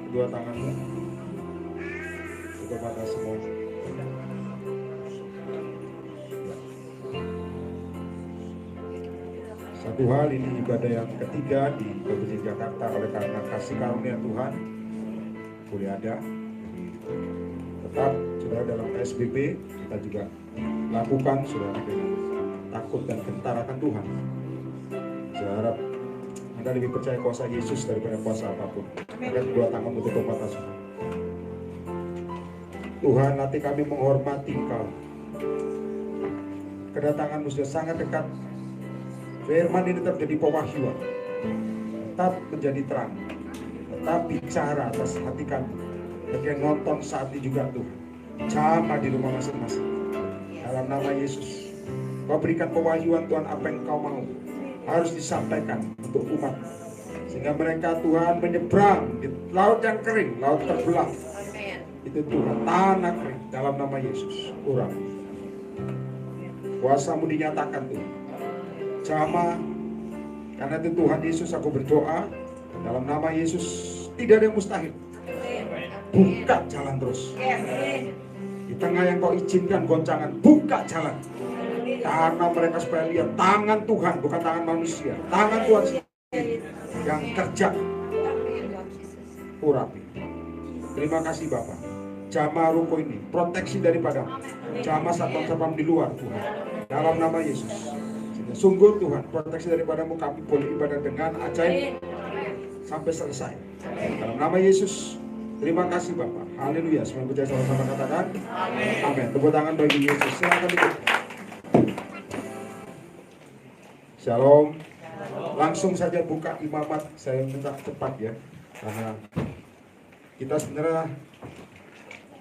kedua tanganmu, tutup mata semuanya. Satu hal, ini ibadah yang ketiga di Kabupaten Jakarta. Oleh karena kasih karunia Tuhan boleh ada. Jadi, tetap saudara dalam PSBB kita juga lakukan saudara dengan takut dan gentar akan Tuhan. Saya harap Anda lebih percaya kuasa Yesus daripada kuasa apapun. Angkat kedua tangan untuk tutup mata semua. Tuhan, hati kami menghormati Engkau. Kedatanganmu sudah sangat dekat. Firman ini tetap jadi pewahyuan, tetap menjadi terang, tetap bicara atas hati kami. Bagi yang nonton saat ini juga Tuhan, jamah di rumah masing-masing. Dalam nama Yesus, Kau berikan pewahyuan Tuhan, apa yang Kau mau harus disampaikan untuk umat, sehingga mereka Tuhan menyeberang di laut yang kering, laut terbelah. Itu Tuhan, tanah kering, dalam nama Yesus. Kurang kuasa-Mu dinyatakan Tuhan. Jamah, karena itu Tuhan Yesus aku berdoa dalam nama Yesus, tidak ada yang mustahil. Buka jalan terus di tengah yang Kau izinkan goncangan, buka jalan, karena mereka supaya lihat tangan Tuhan, bukan tangan manusia, tangan Tuhan sendiri yang kerja. Urapi. Terima kasih Bapak. Jamah ruko ini proteksi daripada jamah satpam di luar Tuhan, dalam nama Yesus. Sungguh Tuhan, proteksi daripadamu kami boleh ibadah dengan ajaib sampai selesai. Dalam nama Yesus, terima kasih Bapak. Haleluya. Semua percaya sama-sama katakan amin. Tepuk tangan bagi Yesus. Silakan ikut. Shalom. Langsung saja buka imamat. Saya minta cepat ya, karena kita sebenarnya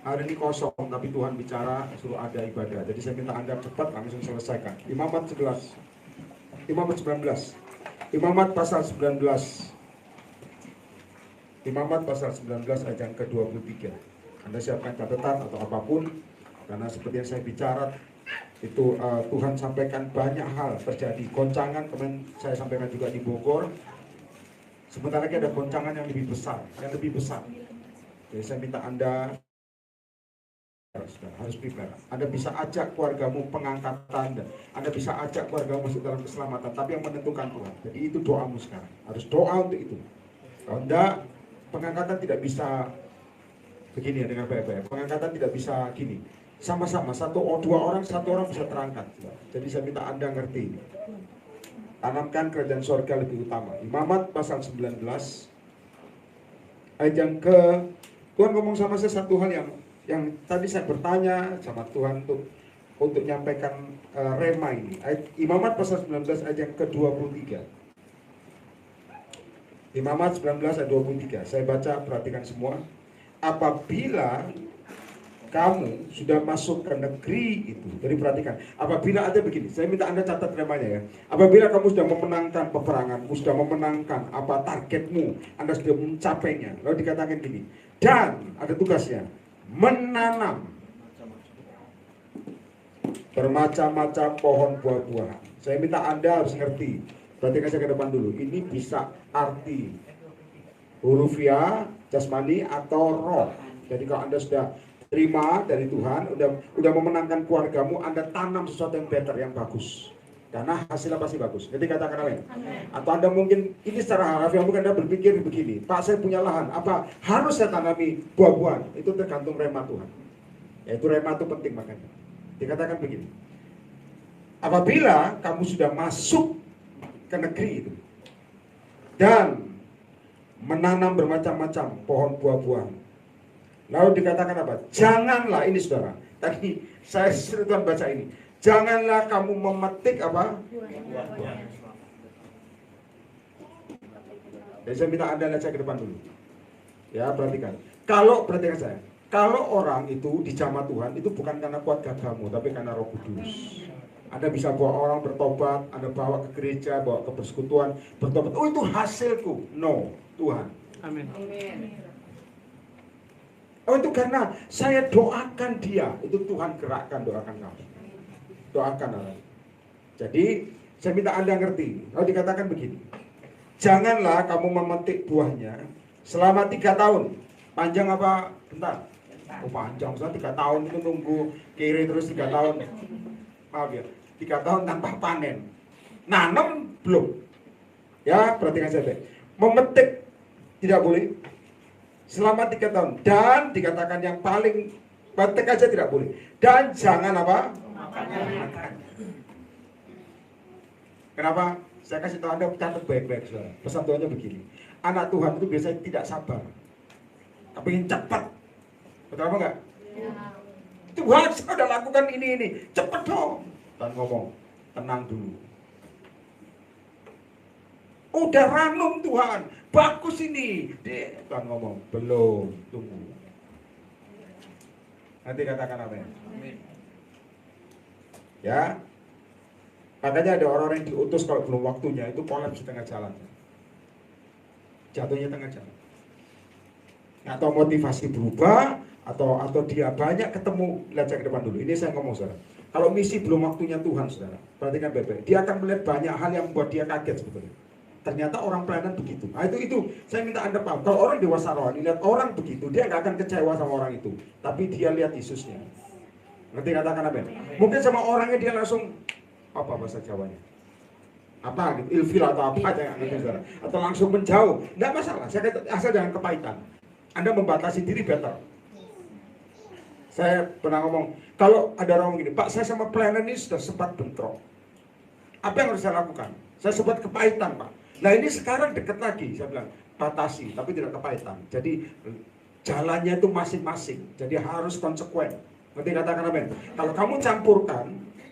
hari ini kosong, tapi Tuhan bicara suruh ada ibadah. Jadi saya minta Anda cepat langsung selesaikan. Imamat 11. Imamat 19. Imamat pasal 19. Imamat pasal 19 ayat yang ke-23. Anda siapkan catatan atau apapun, karena seperti yang saya bicara itu Tuhan sampaikan banyak hal terjadi. Goncangan kemarin saya sampaikan juga di Bogor. Sebentar lagi ada goncangan yang lebih besar, Jadi saya minta Anda harus prepare. Anda bisa ajak keluargamu pengangkatan, dan Anda bisa ajak keluargamu masuk dalam keselamatan, tapi yang menentukan Tuhan. Jadi itu doamu sekarang. Harus doa untuk itu. Kalau enggak, pengangkatan tidak bisa begini ya, dengan baik-baik. Pengangkatan tidak bisa gini. Sama-sama, satu orang bisa terangkat. Jadi saya minta Anda ngerti. Tanamkan kerajaan surga lebih utama. Imamat pasal 19 ayat yang ke, Tuhan ngomong sama saya satu hal yang tadi saya bertanya sama Tuhan untuk nyampaikan rema ini. Imamat pasal 19 ayat yang ke-23. Imamat 19 ayat 23. Saya baca, perhatikan semua. Apabila kamu sudah masuk ke negeri itu. Jadi perhatikan, apabila ada begini, saya minta Anda catat remanya ya. Apabila kamu sudah memenangkan peperanganmu, sudah memenangkan apa targetmu, Anda sudah mencapainya. Lalu dikatakan gini, dan ada tugasnya, menanam bermacam-macam pohon buah-buahan. Saya minta Anda harus ngerti. Perhatikan saya ke depan dulu. Ini bisa arti hurufiah, jasmani atau roh. Jadi kalau Anda sudah terima dari Tuhan, udah memenangkan keluargamu, Anda tanam sesuatu yang better, yang bagus. Karena hasilnya pasti bagus. Jadi katakan amin. Atau Anda mungkin ini secara harafiah, mungkin Anda berpikir begini, Pak, saya punya lahan, apa harus saya tanami buah-buahan? Itu tergantung rema Tuhan. Yaitu rema itu penting, makanya dikatakan begini, apabila kamu sudah masuk ke negeri itu dan menanam bermacam-macam pohon buah-buahan, lalu dikatakan apa? Janganlah, ini saudara, tadi saya sudah baca ini, janganlah kamu memetik apa? Jadi saya minta Anda lihat saya ke depan dulu. Ya, perhatikan. Perhatikan saya. Kalau orang itu dijamah Tuhan, itu bukan karena kuat gagahmu, tapi karena Roh Kudus. Anda bisa bawa orang bertobat, Anda bawa ke gereja, bawa ke persekutuan, bertobat. Oh, itu hasilku. No, Tuhan. Amin. Oh, itu karena saya doakan dia. Itu Tuhan gerakkan, doakan kamu. Doakan Allah. Jadi saya minta Anda ngerti. Kalau dikatakan begini, janganlah kamu memetik buahnya selama 3 tahun. Panjang apa bentar? Oh panjang, soalnya 3 tahun itu nunggu kiri terus 3 tahun. Maaf ya, 3 tahun tanpa panen. Nanam belum. Ya, perhatikan saya. Memetik tidak boleh selama 3 tahun. Dan dikatakan yang paling petik aja tidak boleh. Dan jangan apa? Makan. Kenapa? Saya kasih tahu Anda, catat baik-baik saudara. Pesan Tuhannya begini. Anak Tuhan itu biasanya tidak sabar. Tapi ingin cepat. Betul apa enggak? Ya. Tuhan, saya sudah lakukan ini. Cepat dong. Dan ngomong, tenang dulu. Udah ranum Tuhan, bagus ini. Tuhan ngomong, belum, tunggu. Nanti katakan apa ya? Ya. Makanya ada orang yang diutus kalau belum waktunya, itu kolaps di tengah jalan. Jatuhnya tengah jalan. Atau motivasi berubah, atau dia banyak ketemu. Lihat saya ke depan dulu. Ini saya ngomong saudara. Kalau misi belum waktunya Tuhan saudara, perhatikan baik-baik. Dia akan melihat banyak hal yang membuat dia kaget sebetulnya. Ternyata orang pelayanan begitu. Nah itu saya minta Anda paham. Kalau orang dewasa rohani lihat orang begitu, dia nggak akan kecewa sama orang itu. Tapi dia lihat Yesusnya. Ngerti katakan apa? Mungkin sama orangnya dia langsung apa bahasa Jawanya? Apa gitu? Ilfil atau apa aja ngerti saudara? Atau langsung menjauh. Nggak masalah. Saya kata, asal jangan kepahitan. Anda membatasi diri better. Saya pernah ngomong, kalau ada orang gini, Pak, saya sama pelayanan ini sudah sempat bentrok. Apa yang harus saya lakukan? Saya sempat kepahitan, Pak. Nah ini sekarang dekat lagi, saya bilang, batasi, tapi tidak kepahitan. Jadi jalannya itu masing-masing, jadi harus konsekuen. Nanti katakan apa? Kalau kamu campurkan,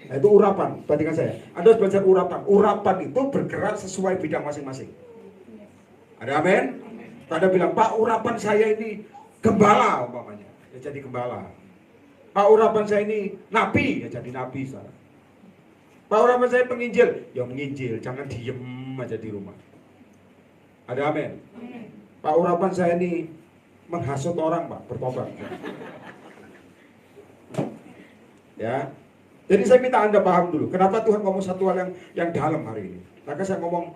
nah itu urapan, perhatikan saya. Anda harus belajar urapan. Urapan itu bergerak sesuai bidang masing-masing. Ada amin? Anda bilang, Pak, urapan saya ini gembala, umpamanya. Ya jadi gembala. Pak, urapan saya ini nabi, ya jadi nabi saudara. Pak, urapan saya penginjil, ya menginjil, jangan diem aja di rumah. Ada amin? Pak, urapan saya ini menghasut orang, Pak, bertobat. Ya. Jadi saya minta Anda paham dulu, kenapa Tuhan ngomong satu hal yang dalam hari ini. Maka saya ngomong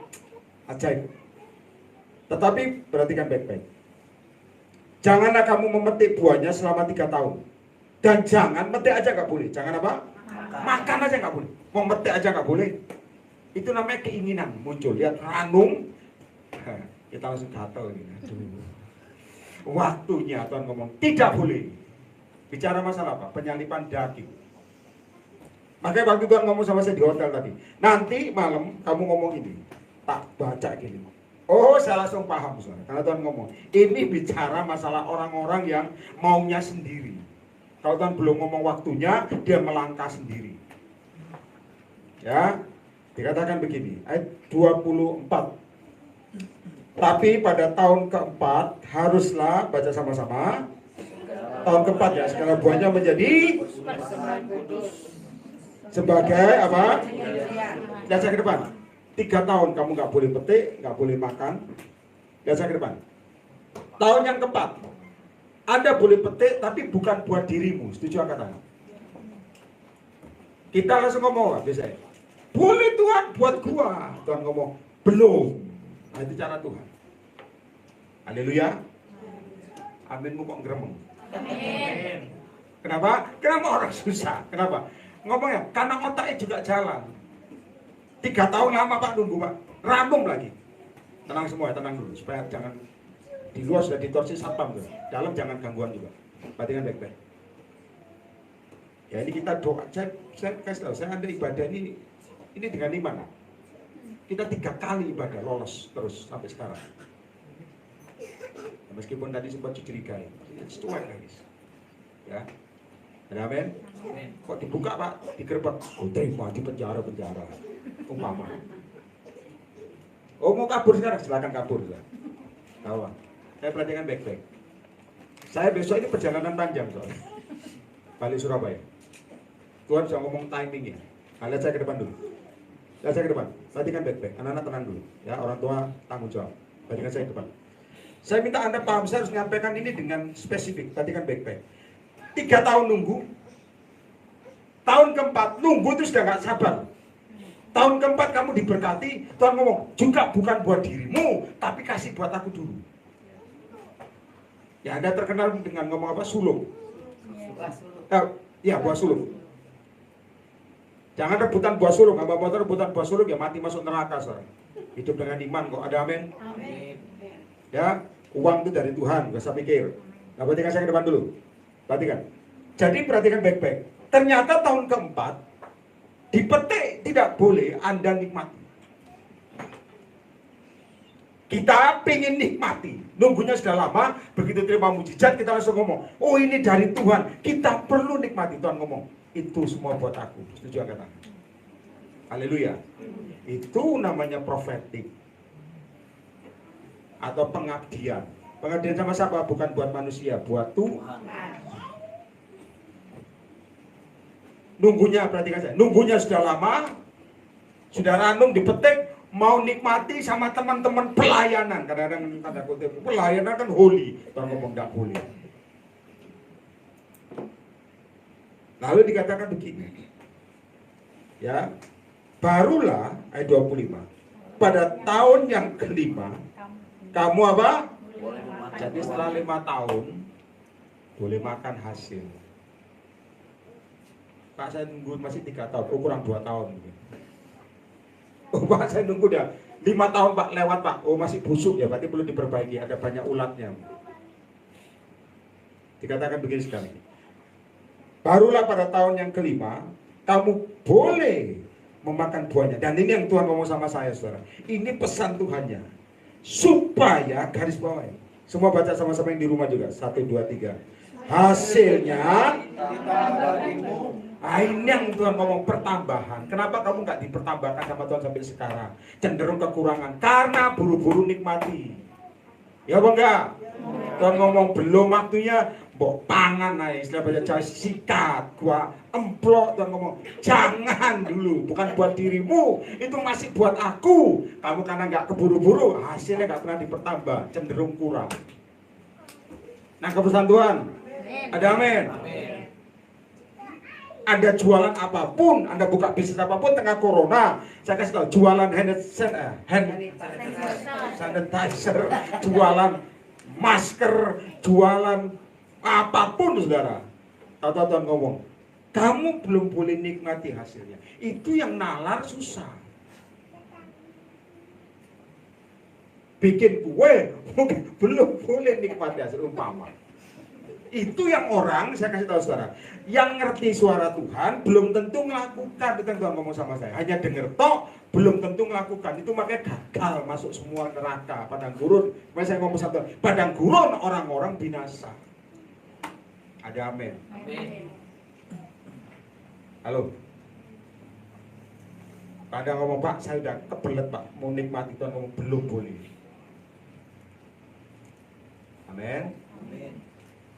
ajaib. Tetapi perhatikan baik-baik. Janganlah kamu memetik buahnya selama 3 tahun. Dan jangan metik aja nggak boleh. Jangan apa? Makan aja nggak boleh. Mau metik aja nggak boleh. Itu namanya keinginan muncul. Lihat ranum, kita langsung gatel ini. Waktunya Tuhan ngomong tidak boleh. Bicara masalah apa? Penyalipan daging. Makanya waktu Tuhan ngomong sama saya di hotel tadi. Nanti malam kamu ngomong ini. Tak baca gini. Oh, saya langsung paham saudara. Karena Tuhan ngomong. Ini bicara masalah orang-orang yang maunya sendiri. Kalau Tuhan belum ngomong waktunya, dia melangkah sendiri. Ya, dikatakan begini, ayat 24. Tapi pada tahun keempat, haruslah, baca sama-sama. Tahun keempat ya, segala buahnya menjadi sebagai apa? Lihat saya ke depan. 3 tahun kamu nggak boleh petik, nggak boleh makan. Lihat saya ke depan. Tahun yang keempat. Anda boleh petik, tapi bukan buat dirimu. Setuju angkat tangan? Kita langsung ngomong, biasanya. Boleh Tuhan, buat gua. Tuhan ngomong, belum. Nah itu cara Tuhan. Haleluya. Aminmu kok ngeremeng. Amin. Kenapa? Kenapa orang susah? Kenapa? Ngomongnya, karena otaknya juga jalan. 3 tahun lama Pak nunggu Pak. Ranum lagi. Tenang semua ya, tenang dulu. Supaya jangan... Di luar sudah ditorsi satpam tuh. Dalam jangan gangguan juga. Perhatikan baik-baik. Ya ini kita doa. Saya kasih tahu, saya ada ibadah ini dengan iman. Kita 3 kali ibadah lolos terus sampai sekarang. Ya, meskipun tadi sempat dicurigai, sesuai guys. Ya, ada amin. Kok dibuka Pak, digerebek, terima di penjara. Umpama. Oh mau kabur sekarang, silakan kabur. Tahu. Saya perhatikan baik-baik. Saya besok ini perjalanan panjang soalnya. Balik Surabaya. Tuhan sudah ngomong timingnya. Nah, lihat saya ke depan dulu. Lihat saya ke depan. Perhatikan baik-baik. Anak-anak tenang dulu. Ya, orang tua tanggung jawab. Perhatikan saya ke depan. Saya minta Anda paham. Saya harus menyampaikan ini dengan spesifik. Perhatikan baik-baik. 3 tahun nunggu. Tahun keempat nunggu itu sudah nggak sabar. Tahun keempat kamu diberkati. Tuhan ngomong juga bukan buat dirimu, tapi kasih buat aku dulu. Ya, Anda terkenal dengan ngomong apa? Sulung. Buah sulung. Jangan rebutan buah sulung. Kalau mau rebutan buah sulung ya mati masuk neraka, saudara. Hidup dengan iman kok. Ada amin? Amin. Ya, uang itu dari Tuhan, gak usah pikir. Nah, perhatikan saya ke depan dulu. Perhatikan. Jadi perhatikan baik-baik. Ternyata tahun keempat dipetik tidak boleh Anda nikmati. Kita pengen nikmati, nunggunya sudah lama, begitu terima mujizat kita langsung ngomong, oh ini dari Tuhan, kita perlu nikmati. Tuhan ngomong, itu semua buat aku. Setuju kata? Haleluya. Itu namanya prophetic atau pengabdian. Pengabdian sama siapa? Bukan buat manusia, buat Tuhan. Nunggunya, perhatikan saya, nunggunya sudah lama, sudah ranum dipetik, mau nikmati sama teman-teman pelayanan. Kadang-kadang tanda kutip pelayanan kan holy, Tuhan ngomong enggak boleh. Lalu dikatakan begini, ya, barulah ayat 25, pada tahun yang kelima kamu apa? Jadi setelah 5 tahun boleh makan hasil. Pak, saya nunggu masih 3 tahun, kurang 2 tahun. Oh Pak, saya nunggu dah 5 tahun Pak, lewat Pak. Oh masih busuk ya, berarti perlu diperbaiki, ada banyak ulatnya. Dikatakan begini sekali, barulah pada tahun yang kelima kamu boleh memakan buahnya. Dan ini yang Tuhan ngomong sama saya, saudara. Ini pesan Tuhannya, supaya, garis bawah, semua baca sama-sama yang di rumah juga. 1, 2, 3. Hasilnya ini yang Tuhan ngomong, pertambahan. Kenapa kamu nggak dipertambahkan sama Tuhan sampai sekarang? Cenderung kekurangan karena buru-buru nikmati. Ya apa enggak? Tuhan ngomong belum waktunya, mbok pangan aja. Istilah bahasa Jawa, sikat, gua emplok. Tuhan ngomong jangan dulu, bukan buat dirimu, itu masih buat aku. Kamu karena nggak keburu-buru, hasilnya nggak pernah dipertambah, cenderung kurang. Nah, kepesan Tuhan, ada amin. Anda jualan apapun, Anda buka bisnis apapun tengah corona, saya kasih tahu, jualan hand sanitizer, jualan masker, jualan apapun, saudara. Atau Tuhan ngomong, kamu belum boleh nikmati hasilnya. Itu yang nalar susah. Bikin kue, belum boleh nikmati hasil, umpama. Itu yang orang, saya kasih tahu saudara, yang ngerti suara Tuhan belum tentu melakukan. Itu yang Tuhan ngomong sama saya, hanya dengar tok, belum tentu melakukan. Itu makanya gagal masuk semua neraka, padang gurun. Makanya saya ngomong satu, padang gurun orang-orang binasa. Ada amin. Halo. Kadang ngomong, Pak, saya udah kebelet Pak, mau nikmati. Tuhan ngomong belum boleh. Amin.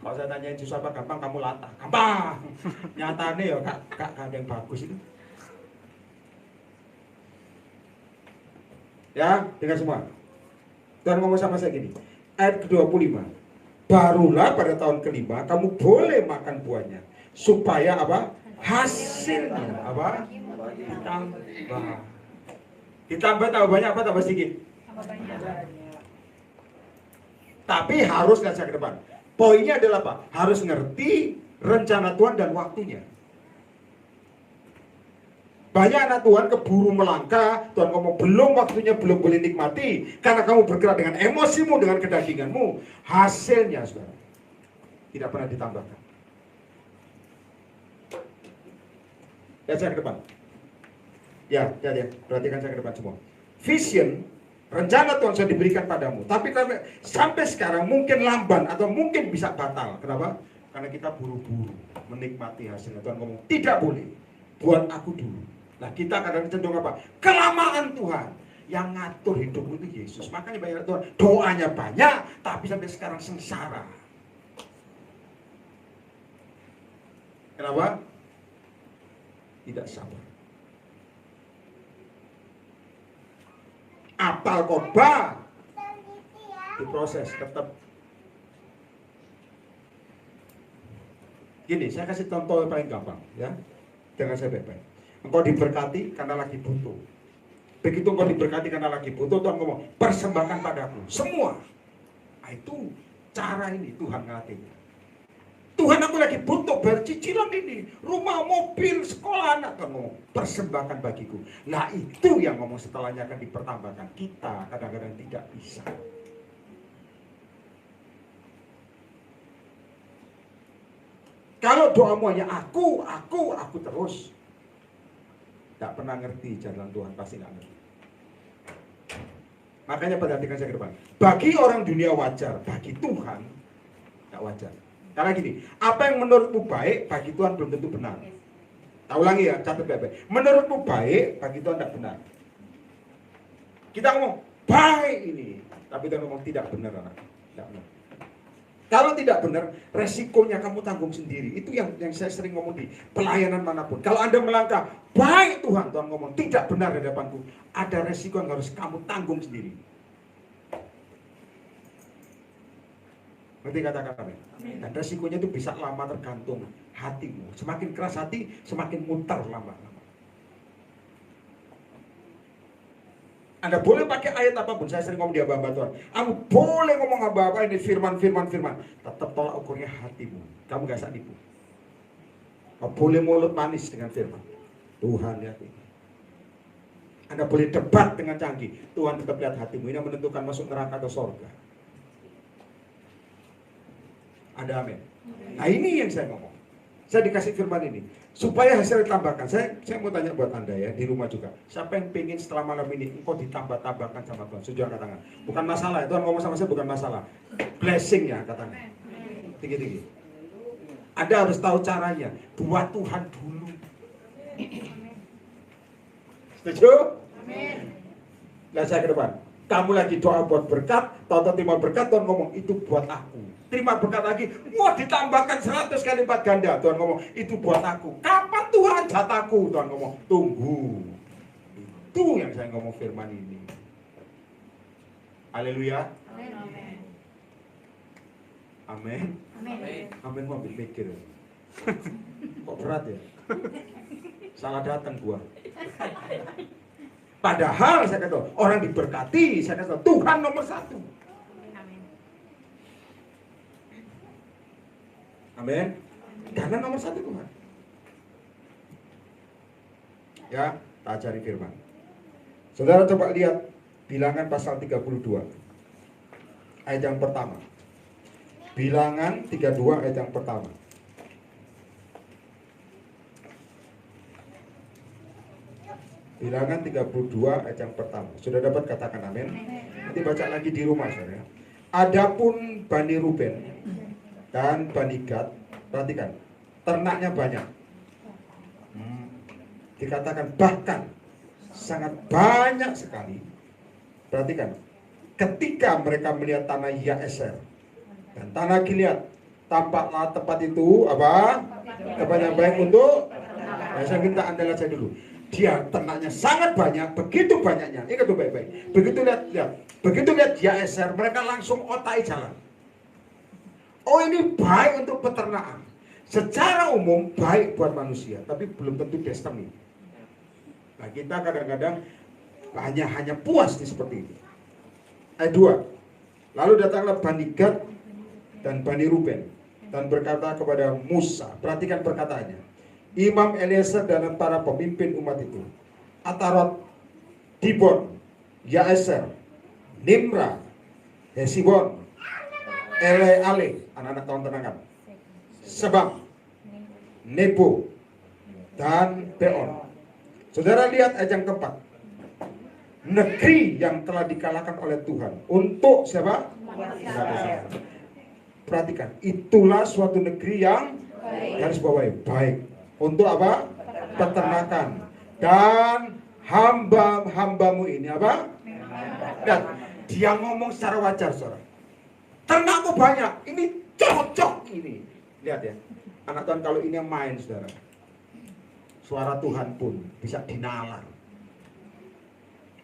Kalau saya tanyain susah apa gampang, kamu latah. Gampang. Nyatanya ya kak ada yang bagus itu. Ya, dengar semua. Tuhan ngomong sama saya gini. Ayat ke-25. Barulah pada tahun kelima kamu boleh makan buahnya, supaya apa? Hasilnya apa? Ditambah. Ditambah tambah banyak apa tambah sedikit? Tapi harus lihat saya ke depan. Poinnya adalah apa? Harus ngerti rencana Tuhan dan waktunya. Banyak anak Tuhan keburu melangkah. Tuhan ngomong belum waktunya, belum boleh nikmati. Karena kamu bergerak dengan emosimu, dengan kedaginganmu. Hasilnya, saudara, tidak pernah ditambahkan. Lihat saya ke depan. Ya, perhatikan saya ke depan semua. Vision, rencana Tuhan sudah diberikan padamu. Tapi sampai sekarang mungkin lamban atau mungkin bisa batal. Kenapa? Karena kita buru-buru menikmati hasilnya. Tuhan ngomong, tidak boleh. Buat aku dulu. Nah, kita kadang cenderung apa? Kelamaan Tuhan. Yang ngatur hidupmu itu Yesus. Makanya banyak Tuhan, doanya banyak, tapi sampai sekarang sengsara. Kenapa? Tidak sabar. Apal khotbah diproses tetap. Gini, saya kasih contoh yang paling gampang, ya. Dengan saya baik-baik. Engkau diberkati karena lagi butuh. Begitu engkau diberkati karena lagi butuh, Tuhan ngomong, persembahkan padaku semua. Nah, itu cara ini Tuhan ngelatihnya. Tuhan, aku lagi butuh bayar cicilan ini, rumah, mobil, sekolah anak, kamu persembahkan bagiku. Nah itu yang ngomong setelahnya akan dipertambahkan. Kita kadang-kadang tidak bisa. Kalau doamu hanya aku terus, tidak pernah ngerti jalan Tuhan, pasti nggak ngerti. Makanya perhatikan saya ke depan. Bagi orang dunia wajar, bagi Tuhan nggak wajar. Karena gini, apa yang menurutmu baik, bagi Tuhan belum tentu benar. Tak ulangi ya, catat baik-baik. Menurutmu baik, bagi Tuhan tidak benar. Kita ngomong, baik ini. Tapi Tuhan ngomong, tidak benar anak. Tidak benar. Kalau tidak benar, resikonya kamu tanggung sendiri. Itu yang saya sering ngomong di pelayanan manapun. Kalau Anda melangkah, baik Tuhan, Tuhan ngomong, tidak benar di depanku. Ada resiko yang harus kamu tanggung sendiri. Ngerti kata-kata ini? Dan resikonya itu bisa lama tergantung hatimu. Semakin keras hati, semakin muter lama-lama. Anda boleh pakai ayat apapun. Saya sering ngomong di hamba Tuhan. Kamu boleh ngomong apa-apa ini firman. Tetap tolak ukurnya hatimu. Kamu gak bisa nipu. Kamu boleh mulut manis dengan firman. Tuhan lihat ini. Anda boleh debat dengan canggih. Tuhan tetap lihat hatimu. Ini yang menentukan masuk neraka atau surga. Ada amin. Nah ini yang saya ngomong. Saya dikasih firman ini supaya hasil ditambahkan. Saya mau tanya buat Anda ya di rumah juga. Siapa yang pengen setelah malam ini engkau ditambah-tambahkan sama Tuhan? Sujud angkat tangan. Bukan masalah. Tuhan ngomong sama saya bukan masalah. Blessing ya katanya. Tinggi-tinggi. Anda harus tahu caranya. Buat Tuhan dulu. Setuju? Amin. Nah saya ke depan. Kamu lagi doa buat berkat, tahu-tahu terima berkat, Tuhan ngomong, itu buat aku. Terima berkat lagi, mau ditambahkan 100 kali 4 ganda. Tuhan ngomong, itu buat aku. Kapan Tuhan jatahku? Tuhan ngomong, tunggu. Itu yang saya ngomong firman ini. Haleluya. Amin. Amin. Amin mau ambil mikir. Kok berat ya? Salah datang gua. Padahal saya kata orang diberkati, saya kata Tuhan nomor 1. Amin. Karena nomor 1 Tuhan. Ya, tak cari firman. Saudara coba lihat Bilangan pasal 32 ayat yang pertama. Bilangan 32 ayat yang pertama. Bilangan 32 ayat yang pertama. Sudah dapat katakan amin? Nanti baca lagi di rumah saudara. Adapun Bani Ruben dan Bani Gad, perhatikan, ternaknya banyak. Dikatakan bahkan sangat banyak sekali. Perhatikan, ketika mereka melihat tanah Yaeser dan tanah Gilead, tampaklah tempat itu apa? Tempat yang baik untuk. Nah, saya minta Anda lihat saya dulu. Dia ternaknya sangat banyak, begitu banyaknya. Ingat tuh baik-baik. Begitu lihat Yaeser, mereka langsung otai jalan. Oh ini baik untuk peternakan. Secara umum baik buat manusia, tapi belum tentu destiny. Nah kita kadang-kadang hanya puas di seperti itu. Ayat 2. Lalu datanglah Bani Gad dan Bani Ruben dan berkata kepada Musa, perhatikan perkataannya. Imam Eliezer dan para pemimpin umat itu, Atarot, Dibon, Yaeser, Nimra, Hesibon, Eleale, anak-anak tahun tenangan, Sebam, Nebo, dan Beon. Saudara lihat ayat yang keempat. Negeri yang telah dikalahkan oleh Tuhan untuk siapa? Perhatikan, itulah suatu negeri yang garis bawahi baik. Untuk apa? Peternakan. Dan hamba-hambamu ini apa? Dan dia ngomong secara wajar, saudara. Ternakmu banyak, ini cocok ini. Lihat ya, anak Tuhan kalau ini yang main, saudara. Suara Tuhan pun bisa dinalar.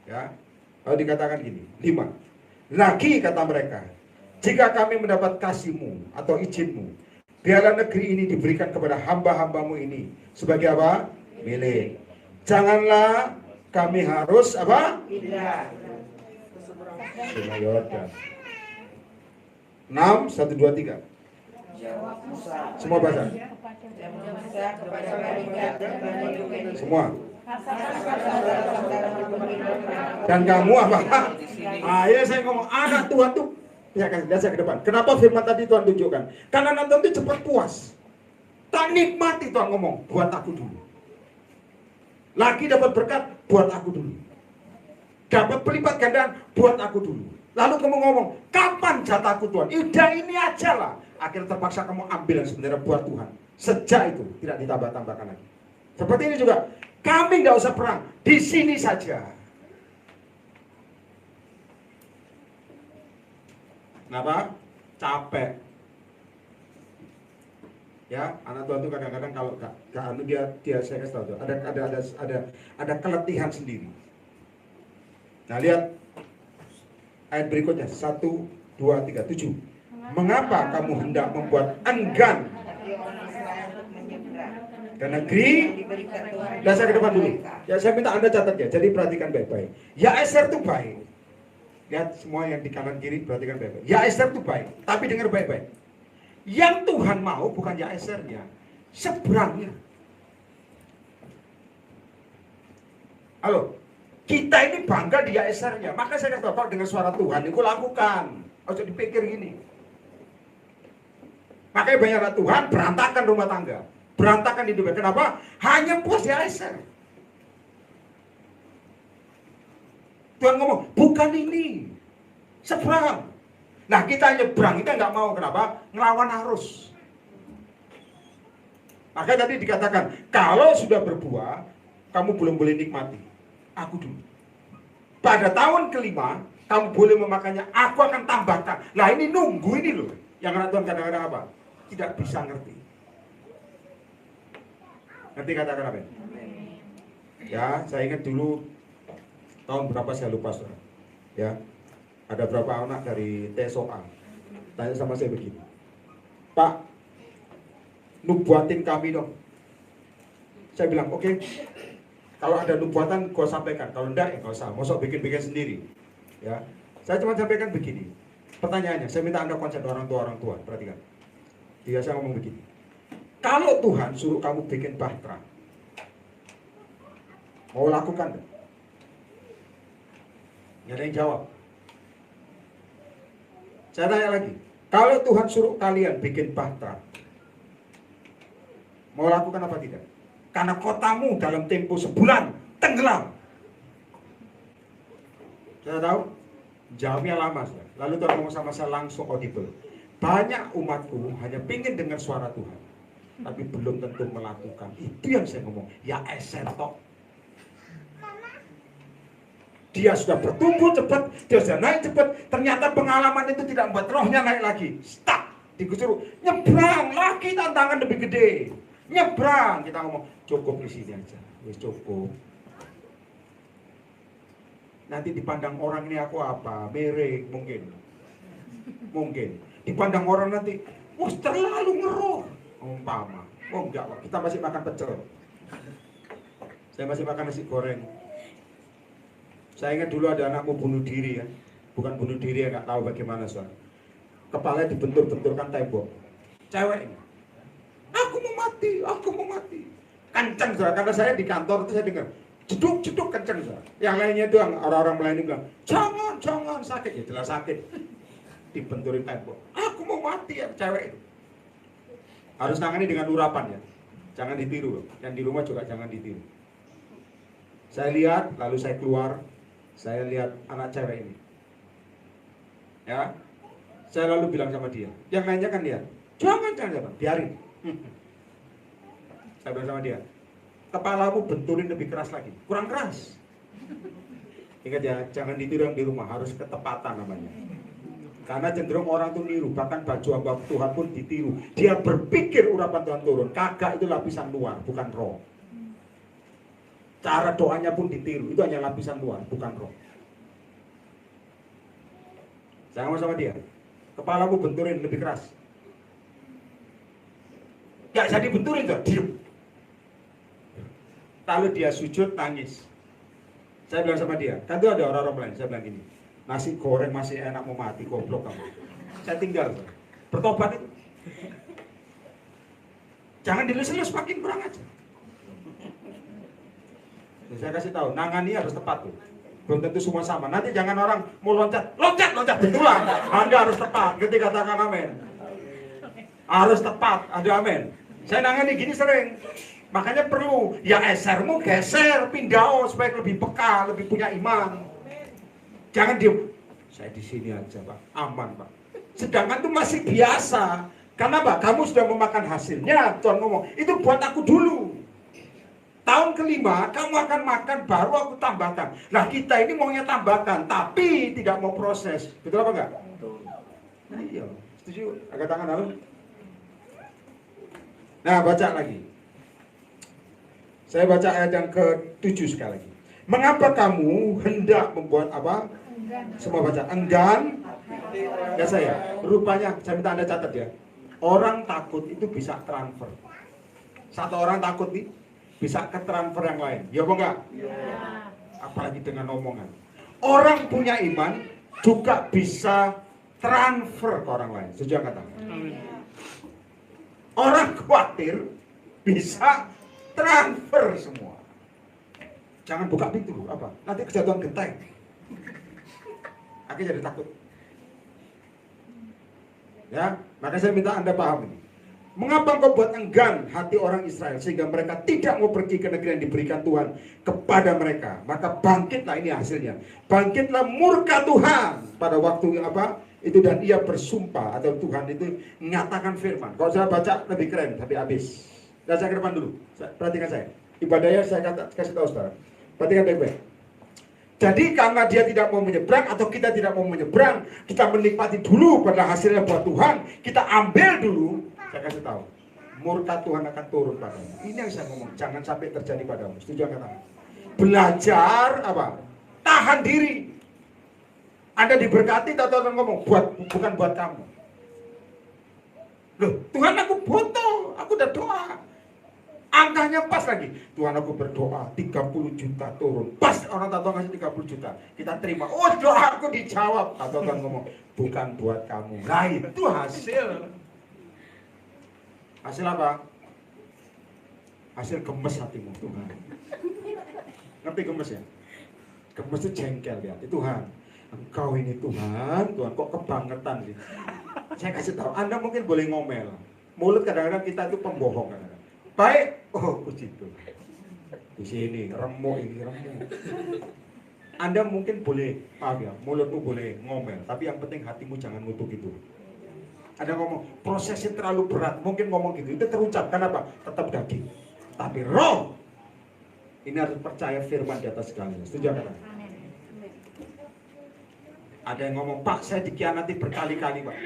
Ya, lalu dikatakan gini, 5. Lagi kata mereka, jika kami mendapat kasih-Mu atau izin-Mu, biarlah negeri ini diberikan kepada hamba-hambamu ini sebagai apa? Milik. Janganlah kami harus apa? Tidak. Yordan. 6, 1, 2, 3. Jawab Musa. Semua baca. Semua. Dan kamu apa? Ya saya ngomong anak Tuhan tuh ya kan saya ke depan. Kenapa firman tadi Tuhan tunjukkan? Karena nonton itu cepat puas. Tak nikmati Tuhan ngomong, buat aku dulu. Lagi dapat berkat, buat aku dulu. Dapat pelipat gandaan, buat aku dulu. Lalu kamu ngomong, kapan jatahku Tuhan? Udah ini aja lah. Akhirnya terpaksa kamu ambil yang sebenarnya buat Tuhan. Sejak itu tidak ditambah-tambahkan lagi. Seperti ini juga, kami nggak usah perang, di sini saja. Kenapa? Capek. Ya, anak Tuhan itu kadang-kadang kalau dia saya kasih tahu tuh, ada keletihan sendiri. Nah, lihat ayat berikutnya 1, 2, 3, 7. Mengapa kamu hendak membuat enggan ke negeri? Dan saya ke depan dulu. Ya, saya minta Anda catat ya. Jadi perhatikan baik-baik. Ya, Eser itu baik. Lihat semua yang di kanan kiri, perhatikan baik-baik. Ya, Eser itu baik, tapi dengar baik-baik. Yang Tuhan mau bukan ya Esernya, seberangnya. Halo, kita ini bangga di ya Esernya. Maka saya kata Bapak dengan suara Tuhan, itu lakukan. Harus dipikir gini. Makanya banyak anak Tuhan berantakan rumah tangga, berantakan hidupnya. Kenapa? Hanya puas ya Eser. Tuhan ngomong, bukan ini, seberang. Nah kita nyebrang, kita nggak mau. Kenapa? Ngelawan arus. Makanya tadi dikatakan, kalau sudah berbuah, kamu belum boleh nikmati. Aku dulu. Pada tahun kelima, kamu boleh memakannya, aku akan tambahkan. Nah ini nunggu ini loh. Yang anak Tuhan kadang-kadang apa? Tidak bisa ngerti. Ngerti kata-kata apa? Ya, saya ingat dulu, tahun berapa saya lupa. Ya. Ada berapa anak dari TSOA tanya sama saya begini, Pak, nubuatin kami dong. Saya bilang oke. Kalau ada nubuatan gua sampaikan, kalau enggak ya gak usah, mosok bikin-bikin sendiri. Ya, saya cuma sampaikan begini. Pertanyaannya, saya minta Anda konsen orang tua, perhatikan. Dia saya ngomong begini, kalau Tuhan suruh kamu bikin bahtera, mau lakukan gak? Nggak ada yang jawab. Saya tanya lagi, kalau Tuhan suruh kalian bikin bahtera, mau lakukan apa tidak? Karena kotamu dalam tempo sebulan tenggelam. Saya tahu, jawabnya lama. Lalu Tuhan ngomong sama saya langsung audible. Banyak umatku hanya pingin dengar suara Tuhan, tapi belum tentu melakukan. Itu yang saya ngomong, ya Eser tok. Dia sudah bertumbuh cepat, dia sudah naik cepat. Ternyata pengalaman itu tidak membuat rohnya naik lagi. Stuck, disuruh nyebrang lagi, tantangan lebih gede. Nyebrang, kita ngomong cukup di sini aja, wis cukup. Nanti dipandang orang ini aku apa? Merek mungkin. Dipandang orang nanti, wah terlalu ngeruh. Umpama, enggak, kita masih makan pecel. Saya masih makan nasi goreng. Saya ingat dulu ada anak mau bunuh diri ya, bukan bunuh diri ya, nggak tahu bagaimana soal. Kepalanya dibentur-benturkan tembok. Cewek ini, aku mau mati. Kenceng soal, karena saya di kantor itu saya dengar, jeduk kenceng soal. Yang lainnya itu orang-orang melayani bilang, jangan sakit, ya jelas sakit. Dibenturin tembok. Aku mau mati ya cewek itu. Harus tangani dengan urapan ya, jangan ditiru. Yang di rumah juga jangan ditiru. Saya lihat, lalu saya keluar. Saya lihat anak cewek ini. Ya. Saya lalu bilang sama dia. Yang lainnya kan dia. Jangan. Biarin. Saya bilang sama dia. Kepalamu benturin lebih keras lagi. Kurang keras. Ingat ya, jangan ditiru yang di rumah. Harus ketepatan namanya. Karena cenderung orang tuh niru. Bahkan baju hamba Tuhan pun ditiru. Dia berpikir urapan Tuhan turun. Kagak, itu lapisan luar, bukan roh. Cara doanya pun ditiru, itu hanya lapisan luar, bukan roh. Saya ngomong sama dia, kepalamu benturin lebih keras. Gak jadi benturin tuh, diem. Lalu dia sujud, nangis. Saya bilang sama dia, kan tuh ada orang-orang lain, saya bilang gini, nasi goreng masih enak mau mati, goblok kamu. saya tinggal. Bertobat itu. Jangan dilus-lus, makin kurang aja. Saya kasih tahu, nangani harus tepat tuh. Belum tentu semua sama. Nanti jangan orang mau loncat betulan. Anda harus tepat. Ketika katakan amin. Harus tepat. Ada amin. Saya nangani gini sering. Makanya perlu ya esermu geser, pindah supaya lebih peka, lebih punya iman. Jangan diem. Saya di sini aja, Pak. Aman, Pak. Sedangkan itu masih biasa. Karena Pak, kamu sudah memakan hasilnya. Tuhan ngomong, itu buat aku dulu. Tahun kelima, kamu akan makan, baru aku tambahkan. Nah, kita ini maunya tambahkan, tapi tidak mau proses. Betul apa enggak? Betul. Nah, iya. Setuju? Angkat tangan, halo. Nah, baca lagi. Saya baca ayat yang ke-7 sekali lagi. Mengapa kamu hendak membuat apa? Semua baca. Enggan. Ya saya. Rupanya, saya minta Anda catat ya. Orang takut itu bisa transfer. Satu orang takut nih, bisa ke transfer yang lain. Ya apa enggak? Ya. Apalagi dengan omongan. Orang punya iman juga bisa transfer ke orang lain. Setuju kata? Orang khawatir bisa transfer semua. Jangan buka pintu, apa? Nanti kejatuhan genteng. Akhirnya jadi takut. Ya, maka saya minta Anda paham ini. Mengapa engkau buat enggan hati orang Israel sehingga mereka tidak mau pergi ke negeri yang diberikan Tuhan kepada mereka? Maka bangkitlah, ini hasilnya. Bangkitlah murka Tuhan pada waktu yang apa? Itu dan ia bersumpah atau Tuhan itu mengatakan firman. Kalau saya baca lebih keren tapi habis. Dan saya ke depan dulu. Perhatikan saya. Ibadahnya saya kasih tahu saudara. Perhatikan baik-baik. Jadi karena dia tidak mau menyeberang atau kita tidak mau menyeberang, kita menikmati dulu pada hasilnya buat Tuhan, kita ambil dulu, saya kasih tahu, murka Tuhan akan turun padamu. Ini yang saya ngomong, jangan sampai terjadi padamu. Setuju kata? Belajar apa? Tahan diri. Anda diberkati, atau Tuhan ngomong, bukan buat kamu. Loh, Tuhan aku butuh, aku udah doa. Angkanya pas lagi. Tuhan aku berdoa 30 juta turun. Pas orang tahu ngasih 30 juta. Kita terima. Oh, doa aku dijawab. Atau Tuhan ngomong, bukan buat kamu. Nah, itu hasil. Hasil apa? Hasil gemes hatimu Tuhan. Ngerti gemes ya? Gemes itu jengkel ya. Tuhan, engkau ini Tuhan kok kebangetan sih. Saya kasih tahu, Anda mungkin boleh ngomel. Mulut kadang-kadang kita itu pembohong kadang-kadang. Baik, oh puji Tuhan. Di sini remuk ini remuk. Anda mungkin boleh, maaf ya, mulutmu boleh ngomel, tapi yang penting hatimu jangan ngutuk itu. Ada ngomong prosesnya terlalu berat, mungkin ngomong gitu, itu terucap. Kenapa? Tetap daging. Tapi roh ini harus percaya firman di atas segalanya. Setuju kata? Ada yang ngomong, Pak, saya dikhianati berkali-kali, Pak.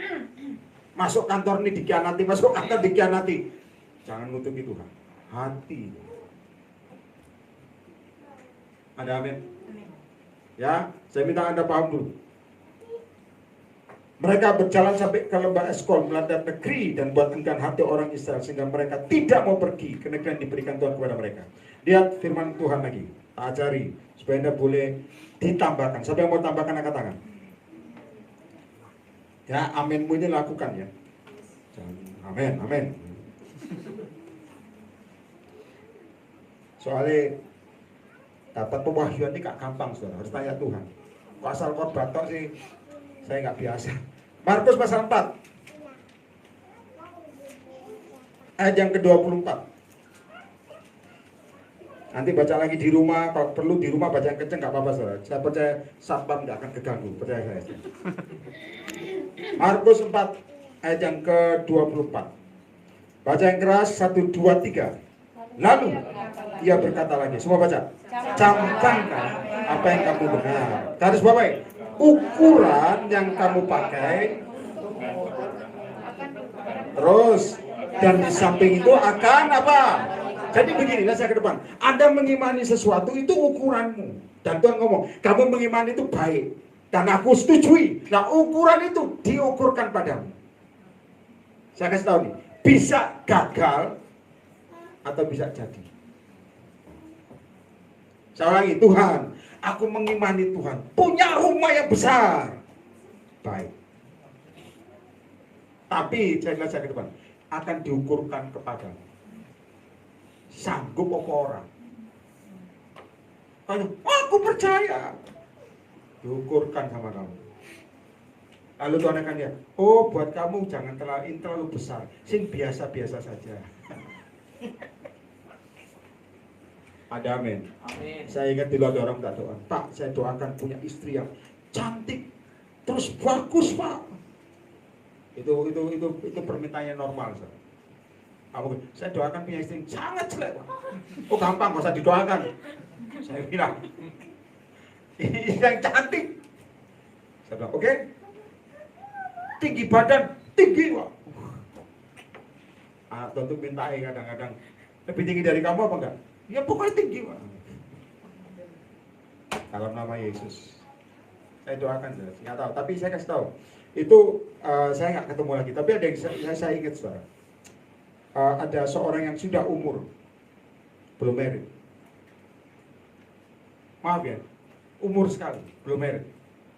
Masuk kantor ini dikhianati, masuk kantor dikhianati. Jangan ngutuki Tuhan. Hati. Ada amin? Ya, saya minta Anda paham dulu. Mereka berjalan sampai ke lembah Eskol, melanda negeri dan buat enggan hati orang Israel sehingga mereka tidak mau pergi ke negeri yang diberikan Tuhan kepada mereka. Lihat firman Tuhan lagi. Tak ajari supaya Anda boleh ditambahkan. Siapa yang mau tambahkan angkat tangan? Ya, aminmu ini lakukan ya. Amin, amin. Soalnya dapat pewahyuan ini gak gampang, saudara. Harus tanya Tuhan. Kok asal khotbah tok sih, saya nggak biasa. Markus pasal 4 ayat yang ke-24. Nanti baca lagi di rumah, kalau perlu di rumah baca yang kenceng nggak apa-apa, saudara. Saya percaya satpam nggak akan keganggu, percaya saya. Markus 4 ayat yang ke-24. Baca yang keras, 1, 2, 3. Lalu ia berkata lagi, semua baca, camkanlah apa yang kamu dengar. Garis bawahi, ukuran yang kamu pakai, terus dan di samping itu akan apa? Jadi begini, saya ke depan. Anda mengimani sesuatu itu ukuranmu. Dan Tuhan ngomong, kamu mengimani itu baik dan aku setujui. Nah, ukuran itu diukurkan padamu. Saya kasih tahu nih, bisa gagal atau bisa jadi. Saya ulangi, Tuhan, aku mengimani Tuhan punya rumah yang besar. Baik. Tapi saya bilang ke depan, akan diukurkan kepadamu. Sanggup apa orang? Aku percaya. Diukurkan sama kamu. Lalu Tuhan akan lihat, oh buat kamu jangan terlalu besar, sing biasa-biasa saja. Ada amin. Amin. Saya ingat dulu ada orang tak doa, Pak saya doakan punya istri yang cantik, terus bagus Pak. Itu permintaannya normal. Saya doakan punya istri yang sangat jelek Pak. Oh gampang, gak usah didoakan. Saya bilang, ini yang cantik. Saya bilang, oke. Tinggi badan, tinggi Pak. Tentu minta kadang-kadang, lebih tinggi dari kamu apa enggak? Ya pokoknya tinggi Pak. Dalam nama Yesus. Saya doakan, nggak tahu. Tapi saya kasih tahu, itu saya nggak ketemu lagi. Tapi ada yang saya ingat saudara. Ada seorang yang sudah umur belum married. Maaf ya, umur sekali belum married.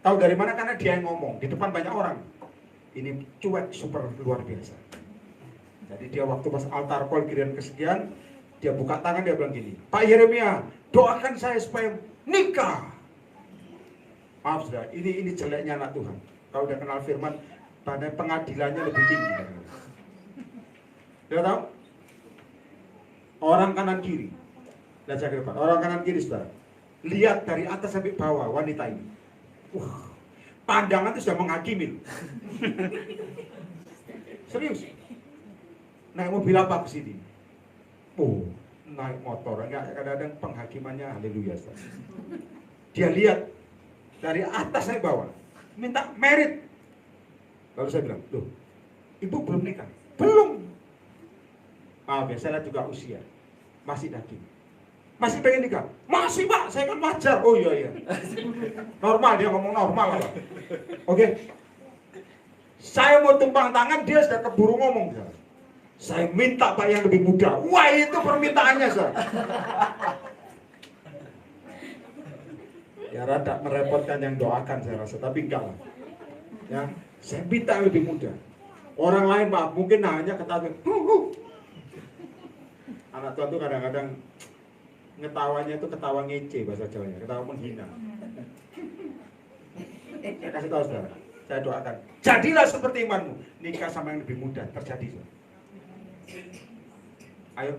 Tahu dari mana? Karena dia yang ngomong di depan banyak orang. Ini cuek super luar biasa. Jadi dia waktu pas altar call giliran kesekian, dia buka tangan, dia bilang gini, Pak Yeremia, doakan saya supaya nikah. Maaf sudah, ini jeleknya anak Tuhan. Kalau udah kenal firman, pada pengadilannya lebih tinggi. Dia tahu? Orang kanan kiri. Lihat saya ke depan. Orang kanan kiri saudara. Lihat dari atas sampai bawah wanita ini. Pandangan itu sudah menghakimi. Serius. Naik mobil apa ke sini? Naik motor. Enggak, kadang-kadang penghakimannya haleluya. Dia lihat dari atas sampai bawah. Minta merit. Lalu saya bilang, loh, ibu belum nikah? Belum. Biasanya juga usia. Masih daging. Masih pengen nikah? Masih Pak, saya kan wajar. Oh iya. Normal, dia ngomong normal Pak. Oke. Saya mau tumpang tangan, dia sudah keburu ngomong. Saya minta Pak yang lebih muda. Wah itu permintaannya Sir. Ya rada merepotkan yang doakan saya rasa, tapi enggak lah. Ya, saya minta yang lebih muda. Orang lain Pak, mungkin hanya ketawa. Anak Tuhan tuh kadang-kadang ngetawanya itu ketawa ngece bahasa Jawanya, ketawa menghina. Saya kasih tahu saudara, saya doakan, jadilah seperti imanmu, nikah sama yang lebih muda, terjadi. Ayo,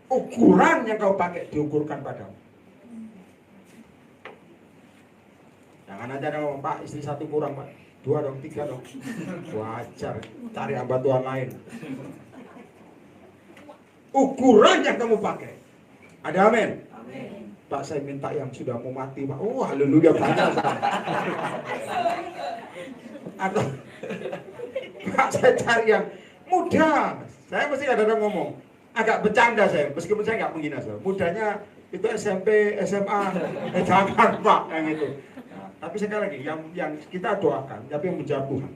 ukuran yang kau pakai diukurkan padamu. Jangan aja dong, Pak, istri satu kurang, Pak. 2 dong, 3 dong. Wajar, cari hamba Tuhan lain. Ukuran yang kamu pakai. Ada amin? Amin. Pak, saya minta yang sudah mau mati, Pak. Oh, haleluya, banyak. Atau, Pak, saya cari yang muda. Saya mesti kadang-kadang ngomong. Agak bercanda saya, meskipun saya nggak menghina saya. Mudanya itu SMP, SMA, jangan Pak, yang itu. Tapi sekali lagi, yang kita doakan, tapi yang menjawab Tuhan.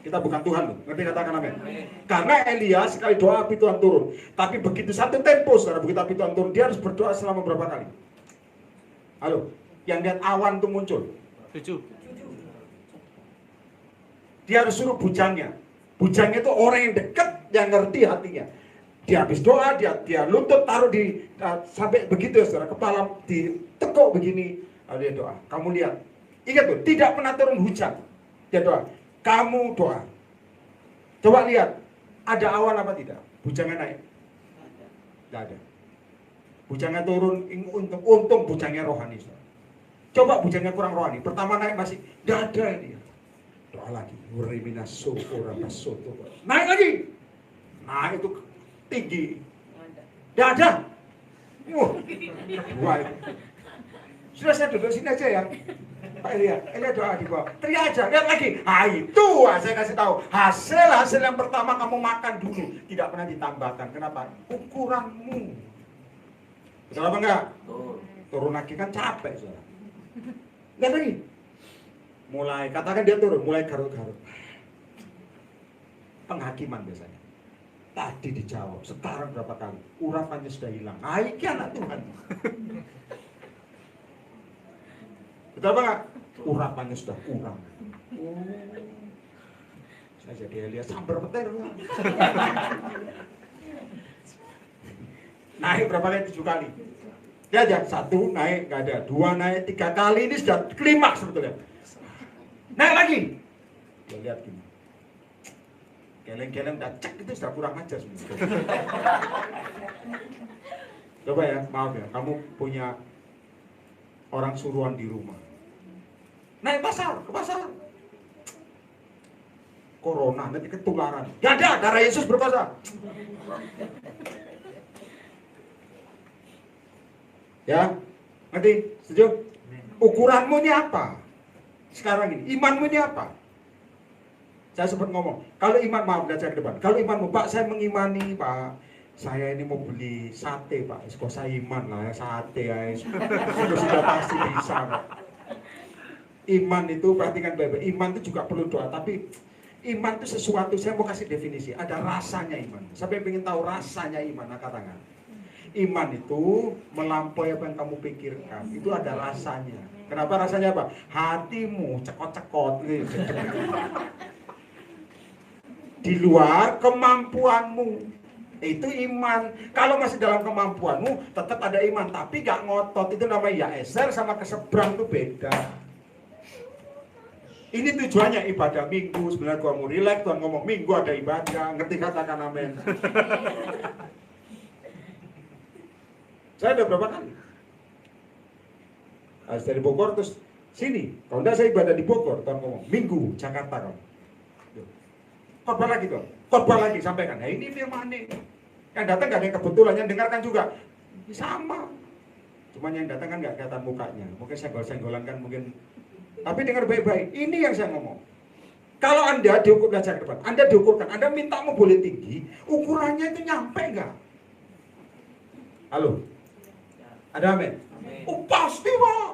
Kita bukan Tuhan loh, ngerti katakan amin. Karena Elia sekali doa api Tuhan turun. Tapi begitu satu tempo, saudara, begitu api Tuhan turun, dia harus berdoa selama berapa kali? Halo, yang lihat awan itu muncul. 7. Dia harus suruh bujangnya. Bujangnya itu orang yang dekat, yang ngerti hatinya. Dia habis doa, dia lutut taruh di sampai begitu ya saudara, kepala ditekuk begini, lalu dia doa. Kamu lihat, ingat tuh, tidak pernah turun hujan. Dia doa. Kamu doa. Coba lihat, ada awan apa tidak? Bujangnya naik? Tidak ada. Bujangnya turun, untung bujangnya rohani. Coba bujangnya kurang rohani. Pertama naik masih, tidak ada ini. Doa lagi. Naik lagi. Nah itu tinggi. Tidak ada. Wah, sudah saya duduk sini aja ya. Pak Elia doa di bawah. Teriak aja, lihat lagi. Itu saya kasih tahu. Hasil yang pertama kamu makan dulu. Tidak pernah ditambahkan. Kenapa? Ukuranmu. Betul apa enggak? Turun lagi kan capek. Saudara. Lihat lagi. Mulai, katakan dia turun. Mulai garuk-garuk. Penghakiman biasanya. Tadi dijawab. Sekarang berapa kali? Urapannya sudah hilang. Ini anak Tuhan. Betul apa enggak? Urapannya sudah kurang. Saya jadi Elia sambar petir. Naik berapa kali? 7 kali. Ya, 1 naik nggak ada, 2 naik, 3 kali, ini sudah klimaks sebetulnya. Naik lagi. Ya lihat gini. Geleng-geleng udah cek itu sudah kurang ajar semua. Coba ya, maaf ya, kamu punya orang suruhan di rumah. Naik ke pasar. Corona nanti ketularan. Gak ada, darah Yesus berkuasa. Ya, ngerti? Setuju? Ukuranmu ini apa? Sekarang ini, imanmu ini apa? Saya sempat ngomong, kalau iman, maaf, lihat saya ke depan. Kalau imanmu, Pak, saya mengimani, Pak. Saya ini mau beli sate, Pak. Kok saya iman lah ya, sate ya. Sudah pasti bisa, Pak. Iman itu, perhatikan baik-baik. Iman itu juga perlu doa, tapi iman itu sesuatu, saya mau kasih definisi. Ada rasanya iman. Sampai ingin tahu rasanya iman, angkat tangan. Iman itu melampaui apa yang kamu pikirkan. Itu ada rasanya. Kenapa rasanya apa? Hatimu cekot-cekot. Di luar kemampuanmu. Itu iman. Kalau masih dalam kemampuanmu, tetap ada iman. Tapi gak ngotot. Itu namanya yaeser sama keseberang itu beda. Ini tujuannya ibadah minggu. Sebenarnya gua mau relax, Tuhan ngomong minggu ada ibadah. Ngerti, katakan amin. Saya udah berapa kali? Harus dari Bogor terus sini. Kalau enggak saya ibadah di Bogor, Tuhan ngomong minggu Jakarta kau. Khotbah lagi tuh, khotbah lagi sampaikan. Nah ini firman nih. Yang datang nggak ada yang kebetulan, yang dengarkan juga sama. Cuman yang datang kan nggak kelihatan mukanya. Mungkin senggol-senggolan kan mungkin. Tapi dengar baik-baik. Ini yang saya ngomong. Kalau Anda diukur belajar ke depan, Anda diukurkan, Anda minta mau boleh tinggi, ukurannya itu nyampe nggak? Halo? Ada amin? Oh pasti Pak.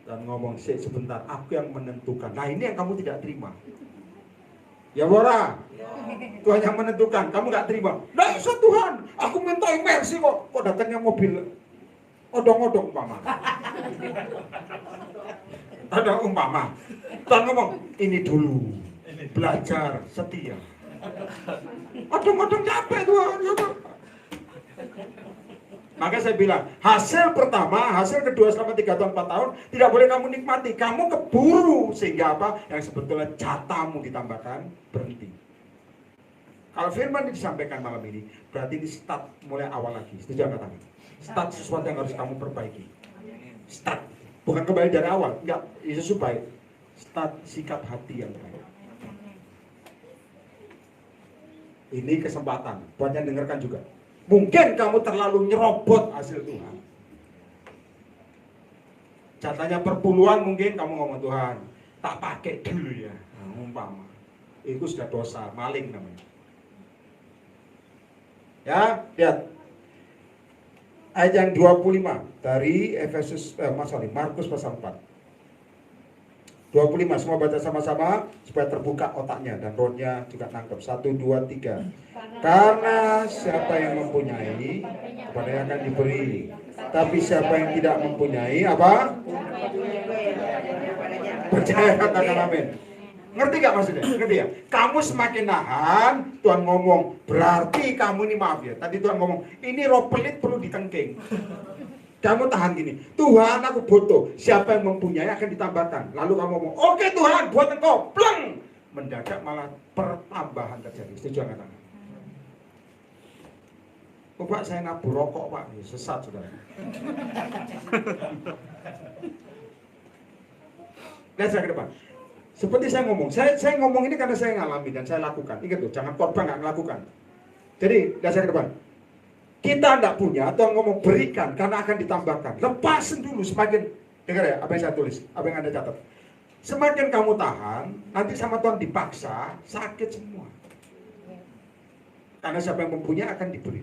Dan ngomong sebentar, aku yang menentukan. Nah ini yang kamu tidak terima. Ya Bora, Tuhan yang menentukan, kamu gak terima. Nah bisa Tuhan, aku minta imersi kok. Kok datangnya mobil odong-odong umpama. Ada umpama. Tuhan ngomong, ini dulu belajar setia. Odong-odong capek Tuhan. Maka saya bilang, hasil pertama, hasil kedua selama 3 tahun, 4 tahun, tidak boleh kamu nikmati. Kamu keburu, sehingga apa? Yang sebetulnya jatahmu ditambahkan, berhenti. Kalau firman ini disampaikan malam ini, berarti ini start mulai awal lagi. Setuju nggak? Start sesuatu yang harus kamu perbaiki. Start, bukan kembali dari awal. Enggak, Yesus baik. Start sikap hati yang baik. Ini kesempatan, buat yang dengarkan juga. Mungkin kamu terlalu nyerobot hasil Tuhan. Jatahnya perpuluhan mungkin kamu ngomong Tuhan, tak pakai dulu ya. Nah, umpama. Itu sudah dosa, maling namanya. Ya, lihat. Ayat yang 25 dari Markus pasal 4. 25, semua baca sama-sama supaya terbuka otaknya dan rohnya juga nangkep. 1, 2, 3. Karena siapa yang mempunyai, kepada yang akan diberi. Tapi siapa yang tidak mempunyai, apa? Percaya, katakan amin. Ngerti gak maksudnya? Ngerti ya? Kamu semakin nahan, Tuhan ngomong, berarti kamu ini maaf ya. Tadi Tuhan ngomong, ini roh pelit perlu ditengking. Kamu tahan gini, Tuhan aku butuh, siapa yang mempunyai akan ditambahkan. Lalu kamu ngomong, oke Tuhan buat engkau, pleng. Mendadak malah pertambahan terjadi. Setuju nggak? Oh Pak, saya nabur rokok Pak, sesat saudara. Lihat saya ke depan. Seperti saya ngomong, saya ngomong ini karena saya ngalami dan saya lakukan. Ingat tuh, jangan korban nggak melakukan. Jadi, lihat saya ke depan. Kita tidak punya, Tuhan ngomong berikan karena akan ditambahkan. Lepasin dulu semakin, dengar ya apa yang saya tulis, apa yang Anda catat. Semakin kamu tahan, nanti sama Tuhan dipaksa, sakit semua. Karena siapa yang mempunyai akan diberi.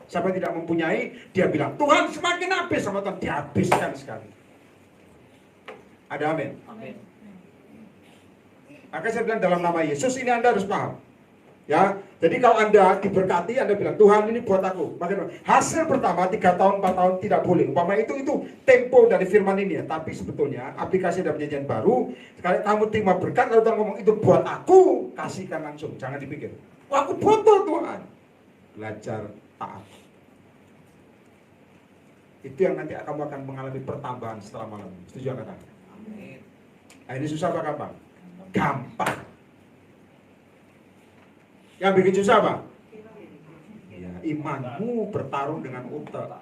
Siapa yang tidak mempunyai, dia bilang, Tuhan semakin habis, sama Tuhan dihabiskan sekali. Ada amin? Amin. Maka saya bilang dalam nama Yesus ini Anda harus paham. Ya, jadi kalau Anda diberkati, Anda bilang, Tuhan ini buat aku. Bagaimana? Hasil pertama 3 tahun, 4 tahun tidak boleh. Umpama itu tempo dari firman ini ya. Tapi sebetulnya aplikasi dari perjanjian baru, sekali kamu terima berkat, lalu Tuhan ngomong itu buat aku, kasihkan langsung. Jangan dipikir, wah aku butuh Tuhan. Belajar taat. Itu yang nanti kamu akan mengalami pertambahan setelah malam. Setuju kata? Nah, ini susah apa gampang? Gampang. Yang bikin susah apa? Ya, imanmu bertarung dengan utak.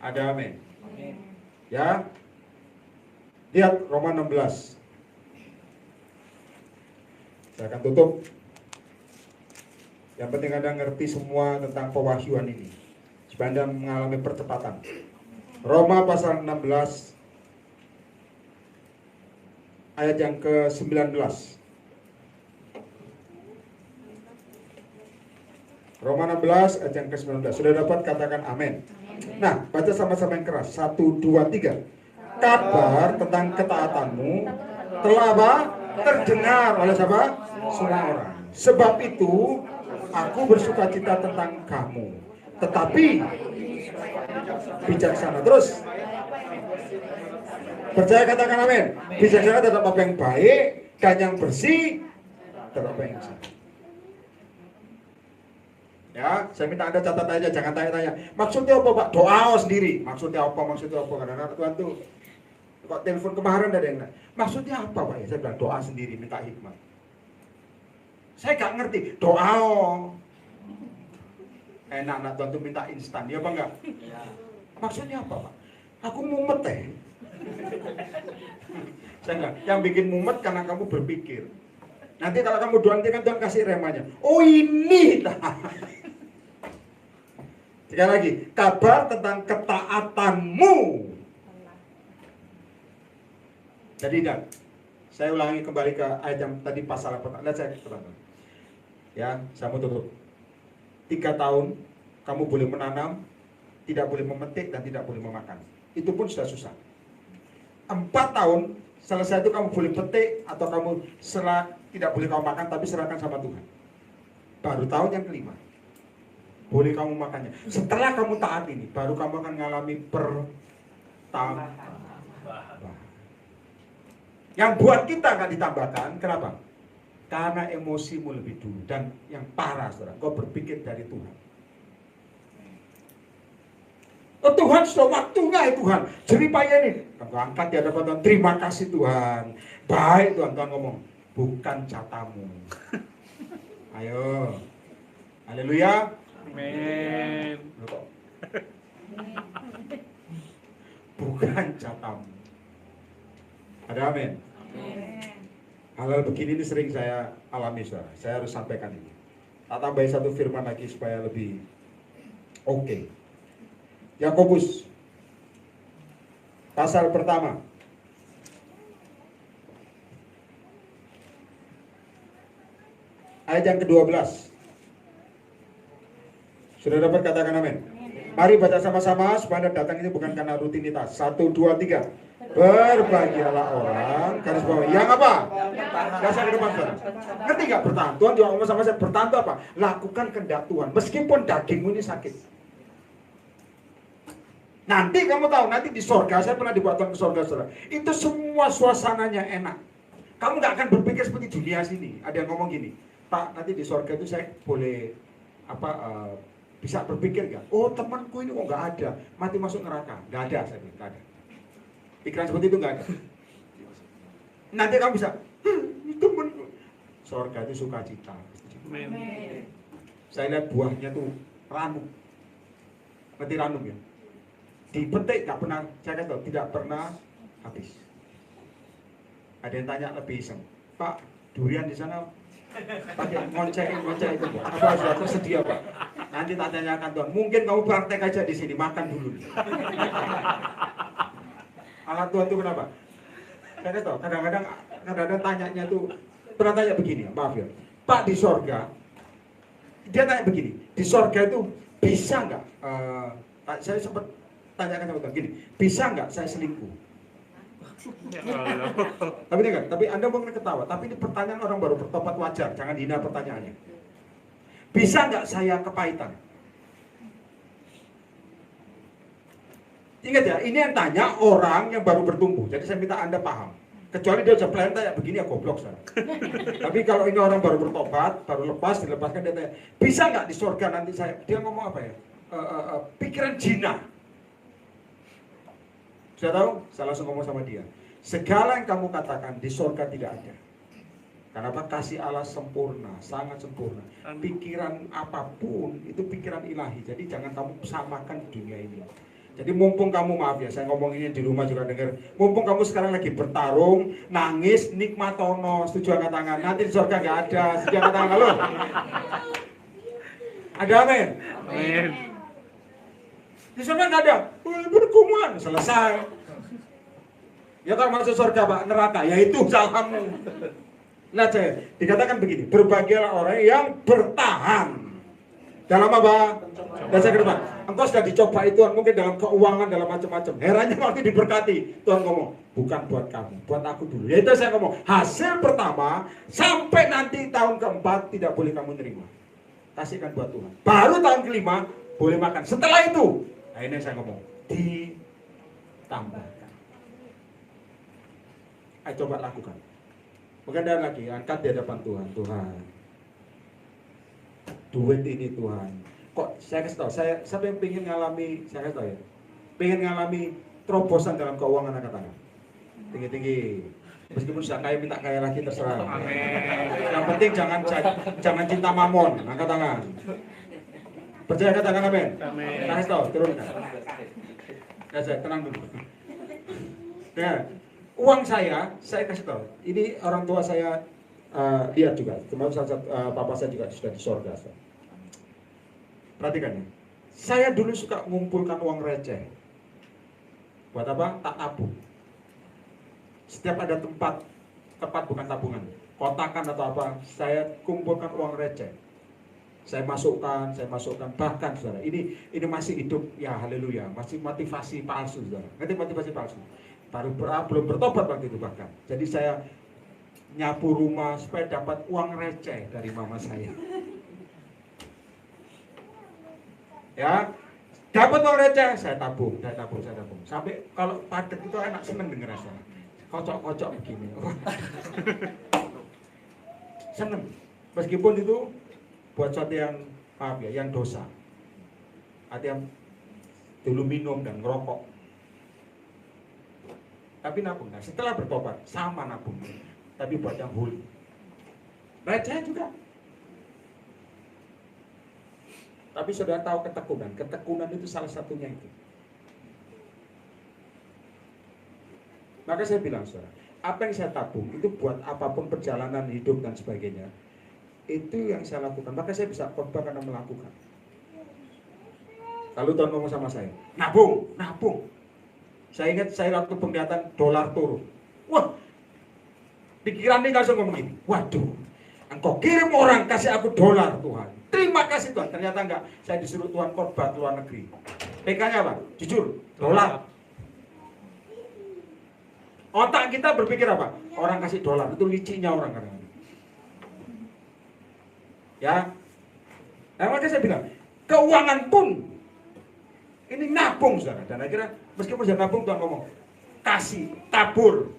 Ada amin? Ya. Lihat Roma 16. Saya akan tutup. Yang penting Anda ngerti semua tentang pewahyuan ini, supaya Anda mengalami percepatan. Roma pasal 16 ayat yang ke-19. Roma 16 ayat yang ke-19. Sudah dapat, katakan amin. Nah, baca sama-sama yang keras. 1, 2, 3. Kabar tentang ketaatanmu telah apa? Terdengar oleh siapa? Semua orang. Sebab itu aku bersukacita tentang kamu, tetapi bijaksana. Terus percaya, katakan amin. Bijaksana terhadap apa yang baik dan yang bersih terhadap apa yang salah. Ya, saya minta Anda catat aja, jangan tanya-tanya. Maksudnya apa Pak? Doa sendiri. Maksudnya apa? Karena Tuhan tuh kok telepon kemarin ada yang nanya, maksudnya apa Pak? Ya, saya bilang doa sendiri, minta hikmat. Saya gak ngerti. Doa. Enak anak Tuhan tuh minta instan, ya apa enggak? Ya. Maksudnya apa Pak? Aku mumet Saya enggak. Yang bikin mumet karena kamu berpikir. Nanti kalau kamu doa, nanti kan Tuhan kasih remanya. Oh ini. Sekali lagi, kabar tentang ketaatanmu. Jadi dan saya ulangi kembali ke ayat yang tadi pasal apa? Lihat saya terangkan. Ya, saya mau tutup. 3 tahun kamu boleh menanam, tidak boleh memetik dan tidak boleh memakan. Itu pun sudah susah. 4 tahun selesai itu kamu boleh petik atau kamu tidak boleh kamu makan, tapi serahkan sama Tuhan. Baru tahun yang kelima boleh kamu makannya. Setelah kamu taat ini, baru kamu akan mengalami pertambahan. Yang buat kita nggak ditambahkan, kenapa? Karena emosimu lebih dulu. Dan yang parah, saudara, kau berpikir dari Tuhan. Oh Tuhan, sudah waktunya ya Tuhan. Jeripaya ini, kamu angkat di hadapan Tuhan. Terima kasih Tuhan. Baik Tuhan, Tuhan ngomong, bukan jatamu. Ayo, haleluya. Amin. Bukan jatamu. Ada amin. Hal-hal begini ini sering saya alami, saudara. Saya harus sampaikan ini. Tak tambahin satu firman lagi supaya lebih oke. Yakobus pasal pertama ayat yang ke-12. Sudah dapat, katakan amin. Mari baca sama-sama supaya datang ini bukan karena rutinitas. 1, 2, 3. Berbahagialah orang garis bawah yang apa? Dasar ke depan, saudara. Ngerti gak bertahan? Tuhan juga ngomong sama saya, bertahan itu apa? Lakukan kehendak Tuhan meskipun dagingmu ini sakit. Nanti kamu tahu, nanti di sorga, saya pernah dibawa Tuhan ke sorga, saudara. Itu semua suasananya enak. Kamu gak akan berpikir seperti dunia sini. Ada yang ngomong gini, Pak, nanti di sorga itu saya boleh bisa berpikir gak? Oh temanku ini kok gak ada, mati masuk neraka. Gak ada, saya bilang, gak ada. Pikiran seperti itu gak ada. Nanti kamu bisa, temanku. Sorga itu sukacita. Saya lihat buahnya tuh ranum. Ngerti ranum ya? Dipetik gak pernah, saya kata tidak pernah habis. Ada yang tanya lebih iseng, Pak, durian di sana pakai ngoncek itu apa sudah tersedia Pak? Nanti tak tanyakan Tuhan, mungkin kamu praktek aja di sini, makan dulu. Alat Tuhan itu kenapa? Saya kata kadang-kadang tanyanya tuh pernah tanya begini, maaf ya, Pak di sorga, dia tanya begini, di sorga itu bisa nggak? Saya sempat tanyakan sama Tuhan gini, bisa nggak saya selingkuh? Ya Allah. Tapi dengar, tapi Anda mungkin ketawa, tapi ini pertanyaan orang baru bertobat wajar, jangan hina pertanyaannya. Bisa nggak saya kepahitan? Ingat ya, ini yang tanya orang yang baru bertumbuh. Jadi saya minta Anda paham. Kecuali dia udah plan kayak begini ya goblok saya. Tapi kalau ini orang baru bertobat, baru lepas, dilepaskan dia tanya, bisa nggak di surga nanti saya? Dia ngomong apa ya? Pikiran jina. Sudah tahu? Saya langsung ngomong sama dia. Segala yang kamu katakan di surga tidak ada. Kenapa? Kasih Allah sempurna, sangat sempurna. Pikiran apapun itu pikiran ilahi. Jadi jangan kamu samakan di dunia ini. Jadi mumpung kamu, maaf ya, saya ngomong ini di rumah juga dengar. Mumpung kamu sekarang lagi bertarung, nangis, nikmatono, setuju angkat tangan. Nanti di surga nggak ada, setuju angkat tangan lo. Ada amin? Amin. Di surga nggak ada, bergumulan, selesai. Ya kalau masuk surga Pak, neraka, ya itu salahmu. Nah saya, dikatakan begini, berbahagialah orang yang bertahan. Dalam apa? Dan saya ke depan, engkau sudah dicoba itu mungkin dalam keuangan, dalam macam-macam. Herannya waktu diberkati, Tuhan ngomong, bukan buat kamu, buat aku dulu. Yaitu saya ngomong, hasil pertama sampai nanti tahun keempat tidak boleh kamu terima. Kasihkan buat Tuhan. Baru tahun kelima boleh makan. Setelah itu, nah ini saya ngomong, ditambahkan. Ayo coba lakukan. Bukan dan lagi, angkat di hadapan Tuhan. Tuhan, duit ini Tuhan. Kok saya kasih tahu, saya yang pengen ngalami, saya kasih tahu ya, pengen ngalami terobosan dalam keuangan, angkat tangan. Tinggi-tinggi. Meskipun sudah kaya, minta kaya lagi terserah. Amin. Yang penting jangan cinta mamon, angkat tangan. Percaya katakan amin. Amin. Kasih tahu, turunkan. Ya saya tenang dulu. Ya, uang saya kasih tahu. Ini orang tua saya lihat juga. Termasuk salah satu papa saya juga sudah di sorga. Perhatikan ya. Saya dulu suka mengumpulkan uang receh. Buat apa? Tak tabung. Setiap ada tempat bukan tabungan, kotakan atau apa, saya kumpulkan uang receh. Saya masukkan, bahkan saudara, ini masih hidup, ya haleluya, masih motivasi palsu saudara. Ngerti motivasi palsu? Belum bertobat waktu itu bahkan. Jadi saya nyapu rumah supaya dapat uang receh dari mama saya. Ya, dapat uang receh, saya tabung. Sampai kalau padat itu enak, seneng denger rasanya. Kocok-kocok begini. Seneng. Meskipun itu buat sesuatu yang, maaf ya, yang dosa. Ada yang dulu minum dan ngerokok. Tapi nabung. Nah, setelah bertobat, sama nabung. Tapi buat yang holy. Receh juga. Tapi sudah tahu ketekunan itu salah satunya itu. Maka saya bilang saudara, apa yang saya tabung itu buat apapun perjalanan hidup dan sebagainya. Itu yang saya lakukan. Maka saya bisa khotbah karena melakukan. Lalu Tuhan ngomong sama saya, nabung. Saya ingat saya waktu penglihatan dolar turun. Wah, pikiran ini langsung ngomong gini, waduh, engkau kirim orang kasih aku dolar Tuhan. Terima kasih Tuhan. Ternyata enggak, saya disuruh Tuhan khotbah ke luar negeri. PK-nya apa? Jujur, dolar. Otak kita berpikir apa? Orang kasih dolar, itu licinya orang kadang-kadang. Ya. Nah, makanya saya bilang, keuangan pun ini nabung saudara. Dan akhirnya meskipun saya nabung, Tuhan ngomong, kasih, tabur.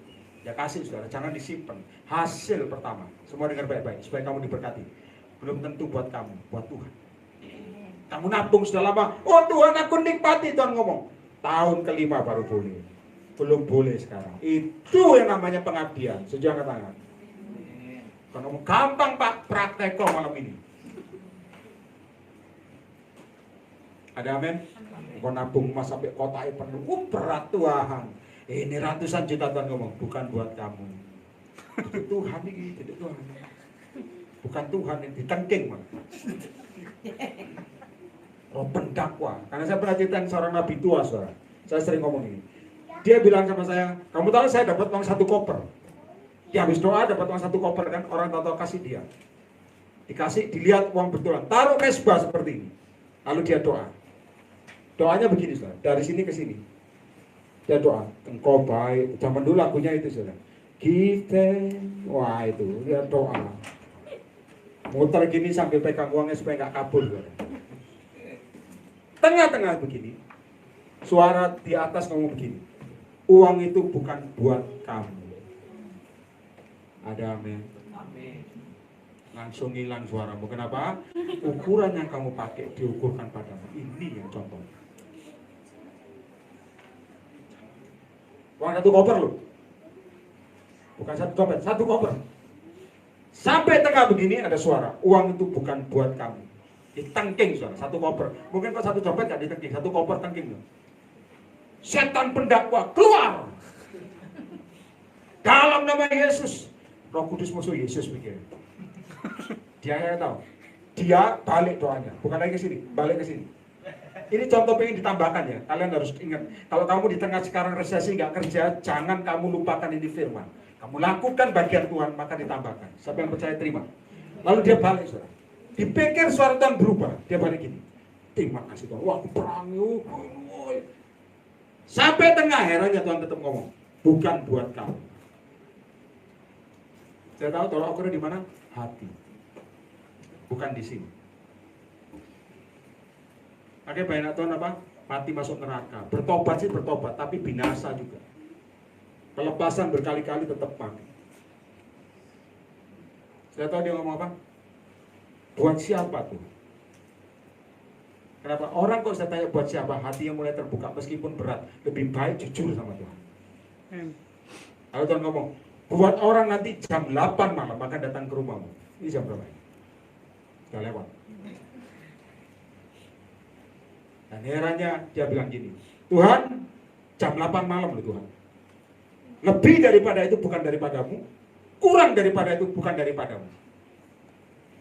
Ya kasih saudara, jangan disimpan. Hasil pertama, semua dengar baik-baik supaya kamu diberkati. Belum tentu buat kamu, buat Tuhan. Kamu nabung sudah lama, oh Tuhan aku nikmati, Tuhan ngomong. Tahun kelima baru boleh. Belum boleh sekarang. Itu yang namanya pengabdian. Setuju angkat tangan. Kalau ngomong gampang Pak, praktek kok malam ini. Ada amin? Kau nabung mas sampai kotai penuh, berat Tuhan. Ini ratusan juta Tuhan ngomong, bukan buat kamu. Itu Tuhan ini, itu Tuhan. Bukan Tuhan yang ditengking malah. Oh pendakwa. Karena saya pernah ceritain seorang nabi tua saudara. Saya sering ngomong ini. Dia bilang sama saya, kamu tahu saya dapat uang 1 koper. Dia habis doa dapat uang 1 koper kan, orang tahu kasih dia. Dikasih, dilihat uang betulan, taruh mesbah seperti ini. Lalu dia doa. Doanya begini saudara, dari sini ke sini. Dia doa, engkau baik. Zaman dulu lagunya itu sudah. Give them. Wah itu, dia doa. Muter gini sambil pegang uangnya supaya nggak kabur. Saudara. Tengah-tengah begini, suara di atas ngomong begini. Uang itu bukan buat kamu. Ada amin. Langsung hilang suaramu. Kenapa? Ukuran yang kamu pakai diukurkan padamu. Ini yang contoh. Uang satu koper loh. Bukan satu dompet, satu koper. Sampai tengah begini ada suara. Uang itu bukan buat kamu. Ditengking suara, satu koper. Mungkin pas satu dompet gak ditengking, satu koper tengking loh. Setan pendakwa keluar. Dalam nama Yesus. Roh Kudus musuh Yesus mikir. Dia yang tahu. Dia balik doanya, bukan lagi ke sini, balik ke sini. Ini contoh pengen ditambahkan ya. Kalian harus ingat, kalau kamu di tengah sekarang resesi nggak kerja, jangan kamu lupakan ini firman. Kamu lakukan bagian Tuhan, maka ditambahkan. Siapa yang percaya terima. Lalu dia balik, saudara. Dipikir suara Tuhan berubah, dia balik gini. Terima kasih Tuhan. Wah, aku perang yuk. Sampai tengah herannya Tuhan tetap ngomong, bukan buat kamu. Saya tahu tolak ukurnya di mana? Hati. Bukan di sini. Oke, banyak Tuhan apa? Mati masuk neraka. Bertobat sih bertobat, tapi binasa juga. Pelepasan berkali-kali tetap mati. Saya tahu dia ngomong apa? Buat siapa tuh? Kenapa? Orang kok saya tanya buat siapa? Hati yang mulai terbuka meskipun berat. Lebih baik jujur sama Tuhan. Lalu Tuhan ngomong, buat orang nanti jam 8 malam akan datang ke rumahmu. Ini jam berapa? Sudah lewat. Dan herannya dia bilang gini, Tuhan, jam 8 malam loh Tuhan. Lebih daripada itu bukan daripadamu, kurang daripada itu bukan daripadamu.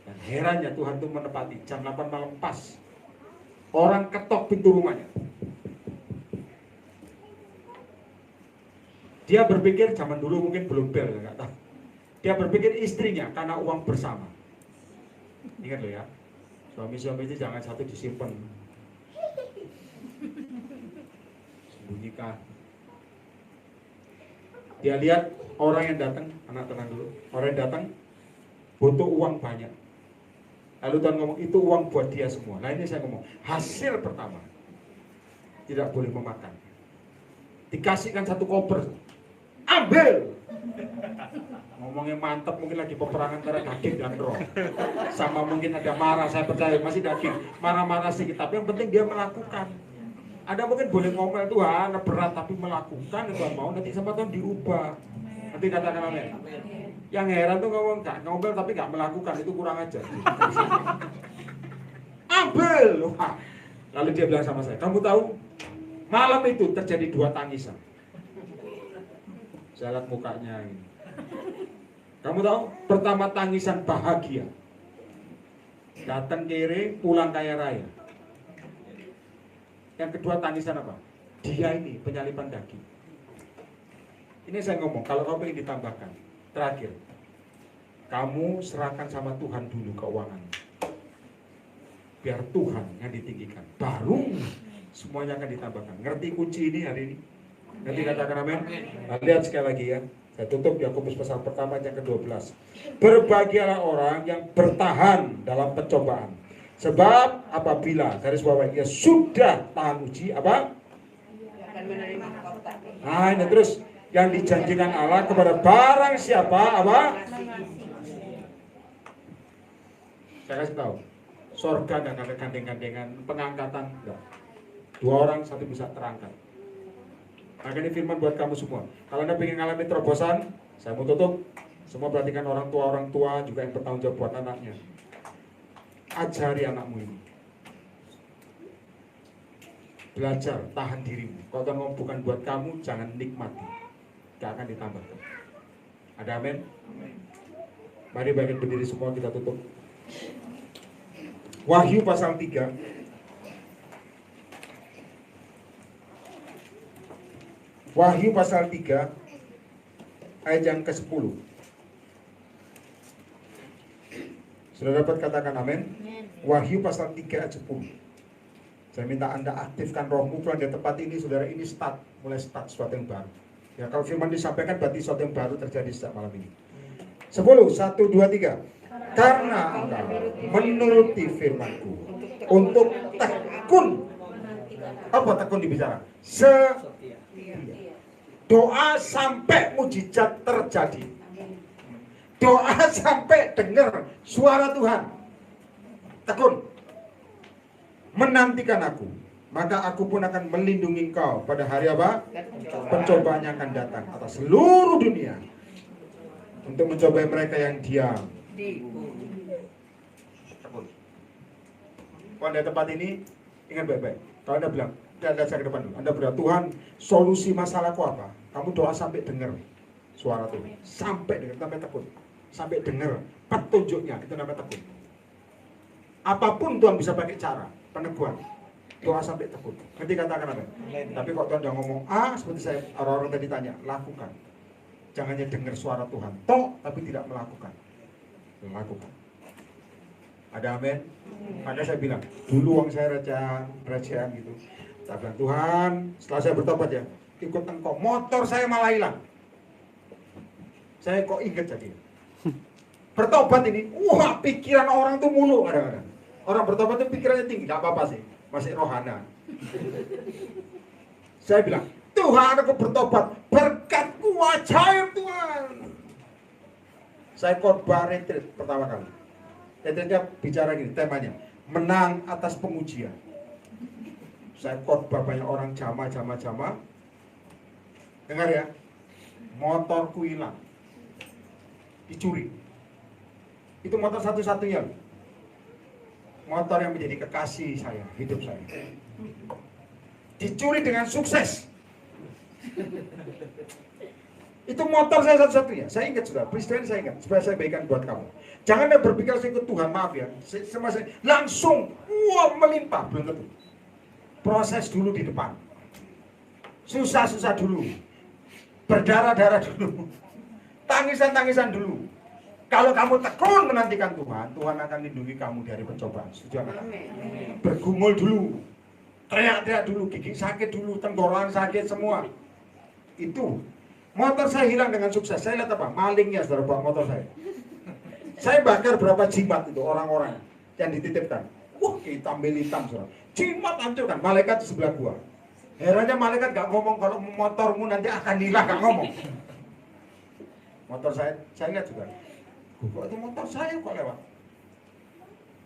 Dan herannya Tuhan itu menepati jam 8 malam pas. Orang ketok pintu rumahnya. Dia berpikir zaman dulu mungkin belum bel, nggak tahu. Dia berpikir istrinya karena uang bersama. Ingat loh ya, suami-suami itu jangan satu disimpan. Sembunyikan. Dia lihat orang yang datang, anak tenang dulu. Orang yang datang butuh uang banyak. Lalu Tuhan ngomong, itu uang buat dia semua. Nah ini saya ngomong, hasil pertama tidak boleh memakan. Dikasihkan satu koper, ambil. Ngomongnya mantap, mungkin lagi peperangan antara daging dan roh. Sama mungkin ada marah, saya percaya masih daging. Marah-marah sedikit, tapi yang penting dia melakukan. Ada mungkin boleh ngomel Tuhan, berat tapi melakukan, Tuhan mau nanti sama Tuhan diubah. Nanti katakan amin. Yang heran tuh ngomong gak ngomel tapi gak melakukan, itu kurang ajar. Ambil. Wah. Lalu dia bilang sama saya, kamu tahu malam itu terjadi 2 tangisan. Saya lihat mukanya ini. Kamu tahu, pertama tangisan bahagia. Datang kiri, pulang kaya raya. Yang kedua tangisan apa? Dia ini penyalipan daging. Ini saya ngomong, kalau kamu ingin ditambahkan. Terakhir, kamu serahkan sama Tuhan dulu keuangan. Biar Tuhan yang ditinggikan. Baru semuanya akan ditambahkan. Ngerti kunci ini hari ini? Nanti katakan amin. Nah, lihat sekali lagi ya. Saya tutup Yakobus pasal pertama yang ke-12. Berbahagialah orang yang bertahan dalam pencobaan. Sebab apabila garis bawah dia sudah tahan uji apa? Akan menerima kota. Nah ini terus yang dijanjikan Allah kepada barang siapa apa? Saya kasih tahu. Sorga dan ada gandeng-gandengan pengangkatan enggak. 2 orang satu bisa terangkat. Maka ini firman buat kamu semua. Kalau Anda ingin mengalami terobosan, saya mau tutup. Semua perhatikan orang tua juga yang bertanggung jawab buat anaknya. Ajari anakmu ini. Belajar, tahan dirimu. Kalau Tuhan ngomong bukan buat kamu, jangan nikmati. Gak akan ditambahkan. Ada amin? Mari bangkit berdiri semua, kita tutup. Wahyu pasal 3. Wahyu pasal 3 ayat yang ke-10. Sudah dapat katakan amin? Wahyu pasal 3 ayat 10. Saya minta Anda aktifkan rohmu di tempat ini, saudara. Ini mulai start sesuatu yang baru. Ya, kalau firman disampaikan berarti sesuatu yang baru terjadi sejak malam ini. 10, 1, 2, 3. Karena engkau menuruti firmanku untuk tekun. Apa tekun dibicara? Setia. Doa sampai mujizat terjadi. Doa sampai dengar suara Tuhan. Tekun. Menantikan aku, maka aku pun akan melindungi engkau pada hari apa? Pencobaan yang akan datang atas seluruh dunia untuk mencobai mereka yang diam. Tekun. Pada tempat ini ingat baik-baik. Kalau Anda bilang, Anda saya ke depan dulu. Anda berdoa, Tuhan, solusi masalahku apa? Kamu doa sampai dengar suara Tuhan, sampai dengar, sampai tekun, sampai dengar petunjuknya, itu namanya tekun. Apapun Tuhan bisa pakai cara peneguhan, doa sampai tekun. Nanti katakan apa? Tapi kok Tuhan udah ngomong seperti saya orang-orang tadi tanya, lakukan. Jangan hanya dengar suara Tuhan, tapi tidak melakukan. Lakukan. Ada amin? Maka saya bilang, dulu uang saya recehan gitu. Saya bilang, Tuhan, setelah saya bertobat ya, ikut engkau, motor saya malah hilang. Saya kok ingat jadi. Bertobat ini, pikiran orang tuh mulu kadang-kadang. Orang bertobat itu pikirannya tinggi, gak apa-apa sih, masih rohana. Saya bilang, Tuhan aku bertobat, berkat-Mu ajaib Tuhan. Saya khotbah retreat pertama kali. Retreatnya bicara gini, temanya, menang atas pengujian. Saya khotbah banyak orang jamaah. Dengar ya, motorku hilang, dicuri. Itu motor satu-satunya. Motor yang menjadi kekasih saya, hidup saya. Dicuri dengan sukses. Itu motor saya satu-satunya. Saya ingat sudah, peristiwa ini saya ingat, supaya saya baikkan buat kamu. Jangan Anda berpikir saya ikut Tuhan, maaf ya. Langsung, melimpah, belum tentu. Proses dulu di depan. Susah-susah dulu. Berdarah-darah dulu. Tangisan-tangisan dulu. Kalau kamu tekun menantikan Tuhan, Tuhan akan lindungi kamu dari pencobaan. Setuju enggak? Bergumul dulu, teriak-teriak dulu, gigi sakit dulu, tenggorokan sakit semua. Itu motor saya hilang dengan sukses. Saya lihat apa? Malingnya saudara bawa motor saya. Saya bakar berapa jimat itu orang-orang yang dititipkan. Kita militan saudara. Jimat hancurkan. Malaikat di sebelah gua. Herannya malaikat gak ngomong kalau motormu nanti akan hilang, gak ngomong. Motor saya lihat juga. Kok itu motor saya kok lewat?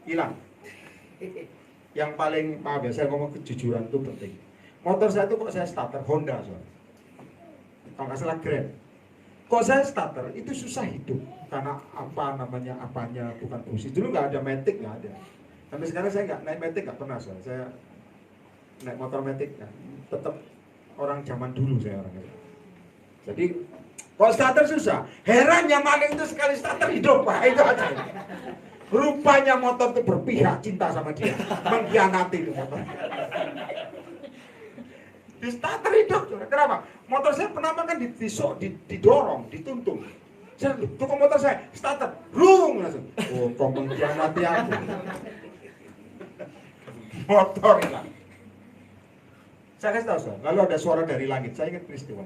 Hilang. Yang paling, maaf ya, saya ngomong kejujuran itu penting. Motor saya itu kok saya starter Honda soalnya. Kalau nggak salah Grand. Kok saya starter itu susah hidup karena apanya bukan fungsi. Dulu nggak ada Matic, nggak ada. Sampai sekarang saya nggak naik Matic, nggak pernah soalnya. Saya naik motor Matic, ya. Tetap orang zaman dulu saya orangnya. Jadi kalau starter susah, herannya maling itu sekali starter hidup, Pak, itu aja. Rupanya motor itu berpihak cinta sama dia, mengkhianati itu motor. Di starter hidup, kenapa? Motor saya pertama kan didorong, dituntun. Saya tukang motor saya, starter, rung langsung. Kau mengkhianati aku. Motor hilang. Saya kasih tahu, lalu ada suara dari langit. Saya ingat peristiwa.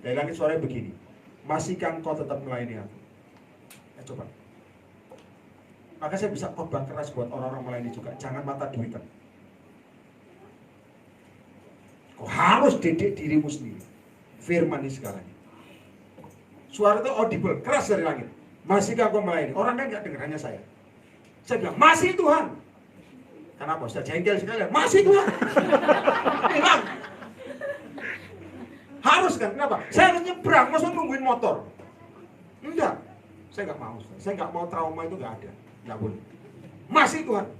Dari langit suaranya begini. Masihkah engkau tetap melayani aku? Coba. Maka saya bisa khotbah keras buat orang-orang melayani juga. Jangan mata duitan. Kau harus didik dirimu sendiri. Firman ini segalanya. Suara itu audible, keras dari langit. Masihkah engkau melayani? Orang lain nggak dengar, hanya saya. Saya bilang, masih Tuhan. Kenapa? Saya jengkel sekali. Masih Tuhan. Hilang. Harus kan? Kenapa? Saya harus nyebrang, masa nungguin motor? Enggak, saya nggak mau. Saya nggak mau trauma itu nggak ada, nggak boleh. Masih Tuhan.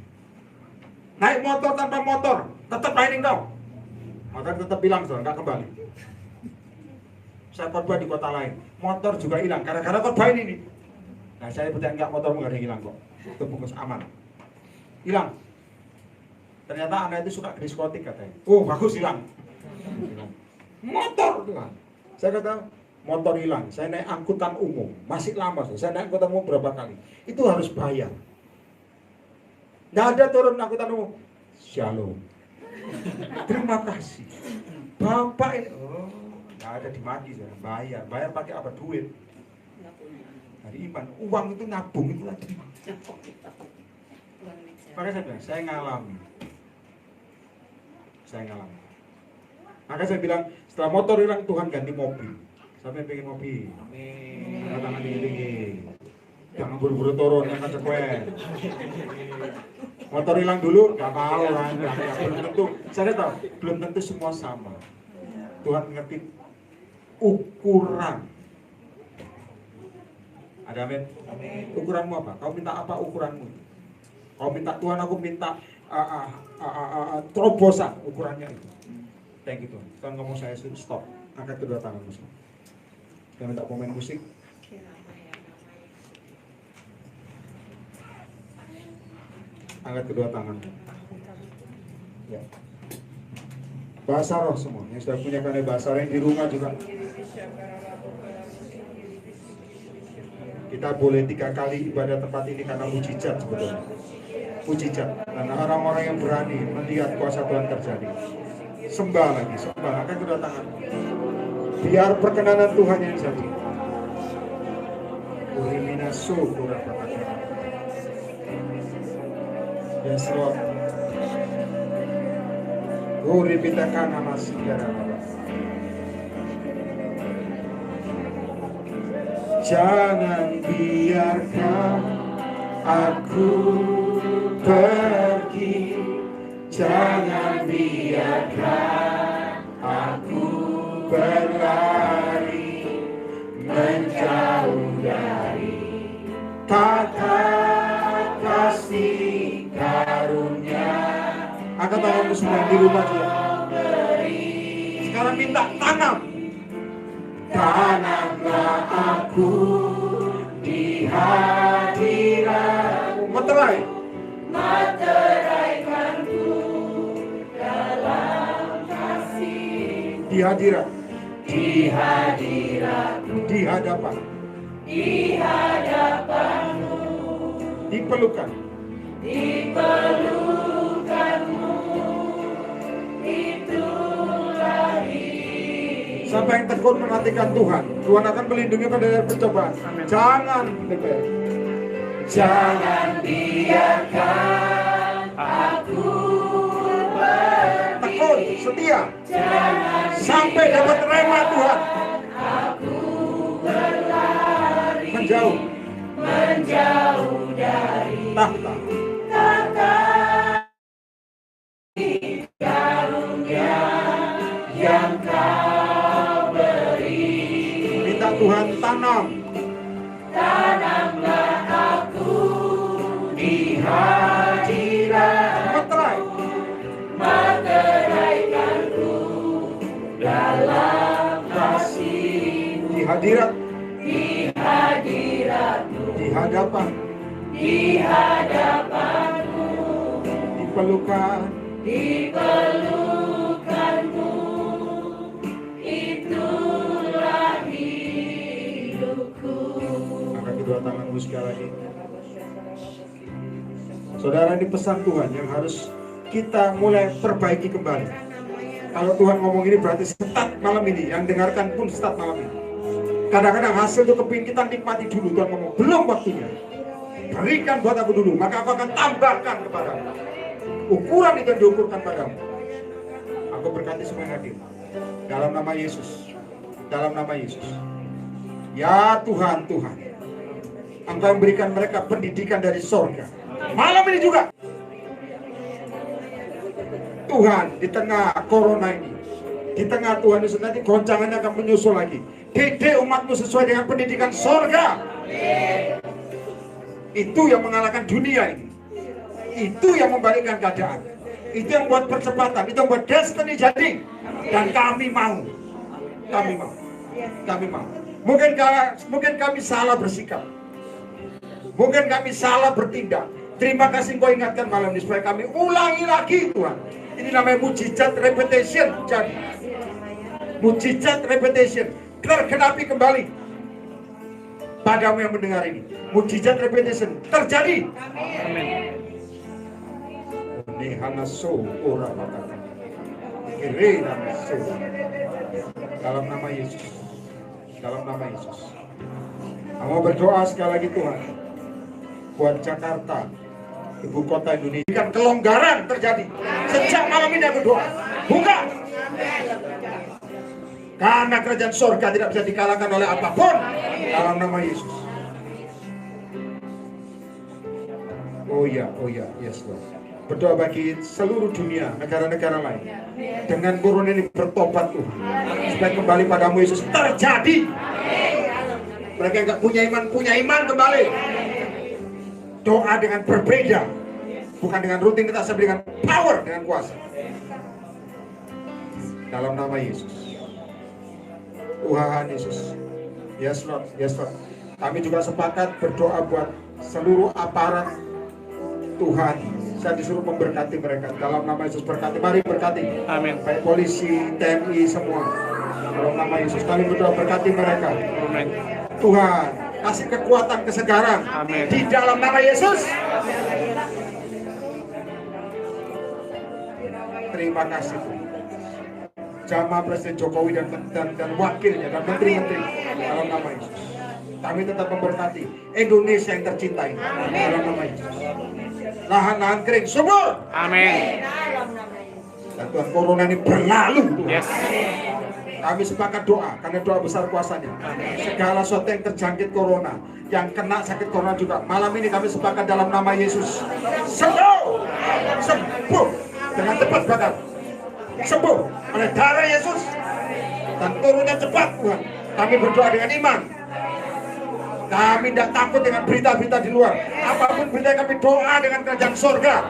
Naik motor tanpa motor, tetap layani kau. Motor tetap hilang, nggak kembali. Saya khotbah di kota lain, motor juga hilang. Karena khotbah ini. Nah saya percaya enggak, motormu nggak ada yang hilang kok. Itu bungkus aman. Hilang. Ternyata anak itu suka diskotik katanya. Bagus hilang. Motor Tuhan. Saya kata motor hilang. Saya naik angkutan umum masih lama. Saya naik angkutan umum berapa kali? Itu harus bayar. Nggak ada turun angkutan umum. Shalom. Terima kasih. Bapak ini, oh, nggak ada dimaki, bayar. Bayar pakai apa? Duit. Dari iman, uang itu nabung itu lagi. Makanya saya bilang, saya ngalami. Maka saya bilang, setelah motor hilang, Tuhan ganti mobil. Sampai pengen mobil. Amin. Tangan ini. Jangan buru-buru turun, yang konsekuen. Motor hilang dulu, gak mau lah. Belum tentu, saya tahu, belum tentu semua sama. Tuhan ngerti ukuran. Ada amin? Ukuranmu apa? Kau minta apa ukuranmu? Kau minta Tuhan, aku minta terobosan ukurannya itu. Thank you Tuhan. Tuhan ngomong saya stop. Angkat kedua tanganmu semua. Saya minta pemain musik. Angkat kedua tangan. Ya. Bahasa roh semua. Yang sudah punya pandai bahasa roh yang di rumah juga. Kita boleh 3 kali ibadah tempat ini karena mujizat sebetulnya. Mujizat. Karena orang-orang yang berani melihat kuasa Tuhan terjadi. Sembah lagi, sembah. Angkat kedua tangan. Biar perkenanan Tuhan yang jadi. Uriminasu kurapataka. Yes Lord. Uribitakana masigara. Jangan biarkan aku pergi. Jangan biarkan aku berlari menjauh dari kata kasih karunia. Angkat tanganmu semua di rumah juga. Sekarang minta tanam. Tanamlah aku di hadirat. Materai. Materaikanku dalam kasih. Di hadirat. Di hadirat. Di hadapan. Di hadapanmu. Dipelukan. Dipelukanmu. Itulah hidup. Sampai yang tekun menantikan Tuhan. Tuhan akan melindungi pada dari percobaan. Amin. Jangan DPR. Jangan biarkan aku tekun, setia. Jangan sampai dapat rema Tuhan. Aku berlari menjauh dari tahta karunia yang Kau beri. Minta Tuhan tanamlah aku di hadirat. Materaikanku dalam kasih. Di hadirat. Di hadiratmu. Di hadapan. Di hadapanmu. Dipelukan. Dipelukanmu. Itulah hidupku. Angkat kedua tanganmu sekali lagi. Saudara, ini pesan Tuhan yang harus kita mulai perbaiki kembali. Kalau Tuhan ngomong ini berarti start malam ini. Yang dengarkan pun start malam ini. Kadang-kadang hasil itu kepingin kita nikmati dulu. Tuhan ngomong, belum waktunya. Berikan buat aku dulu, maka aku akan tambahkan kepadamu. Ukuran itu diukurkan padamu. Aku berkati semua yang hadir. Dalam nama Yesus. Dalam nama Yesus. Ya Tuhan, Tuhan. Engkau memberikan mereka pendidikan dari surga. Malam ini juga. Tuhan, di tengah corona ini, di tengah Tuhan Yesus, nanti goncangannya akan menyusul lagi. Didik umatmu sesuai dengan pendidikan surga. Itu yang mengalahkan dunia ini. Itu yang membalikkan keadaan. Itu yang buat percepatan. Itu yang buat destiny jadi. Dan kami mau. Kami mau. Kami mau. Mungkin kami salah bersikap. Mungkin kami salah bertindak. Terima kasih Kau ingatkan malam ini supaya kami ulangi lagi Tuhan. Ini namanya mujizat repetition. Jadi mujizat repetition tergenapi kembali padamu yang mendengar ini. Mujizat repetition terjadi. Amin. Nihana so ora Kiri nama Yesus. Dalam nama Yesus. Dalam nama Yesus. Mau berdoa sekali lagi Tuhan. Buat Jakarta, ibu kota Indonesia. Kan kelonggaran terjadi. Sejak malam ini aku berdoa. Buka. Karena kerajaan surga tidak bisa dikalahkan oleh apapun. Dalam nama Yesus. Oh ya, yes Lord. Berdoa bagi seluruh dunia, negara-negara lain. Dengan corona ini bertobat Tuhan. Supaya kembali padamu Yesus terjadi. Mereka yang gak punya iman kembali. Doa dengan berbeda. Bukan dengan rutinitas, tapi dengan power, dengan kuasa. Dalam nama Yesus. Tuhan Yesus. Yes Lord, yes Lord. Kami juga sepakat berdoa buat seluruh aparat Tuhan. Saya disuruh memberkati mereka. Dalam nama Yesus berkati. Mari berkati. Amin. Baik polisi, TNI semua. Dalam nama Yesus kami berdoa berkati mereka. Amin. Tuhan kasih kekuatan, kesegaran. Amin. Di dalam nama Yesus. Terima kasih Tuhan. Jamaah Presiden Jokowi dan wakilnya dan menteri-menteri dalam nama Yesus. Kami tetap memberkati Indonesia yang tercinta ini dalam nama Yesus. Lahan-lahan kering subur. Amin. Dan Tuhan corona ini berlalu Tuhan. Yes. Kami sepakat doa karena doa besar kuasanya. Segala sesuatu yang terjangkit corona, yang kena sakit corona juga. Malam ini kami sepakat dalam nama Yesus. Sembuh. Sembuh. Dengan cepat bahkan. Sembuh oleh darah Yesus. Dan turunnya cepat Tuhan. Kami berdoa dengan iman. Kami tidak takut dengan berita-berita di luar. Apapun berita kami doa dengan kerajaan surga.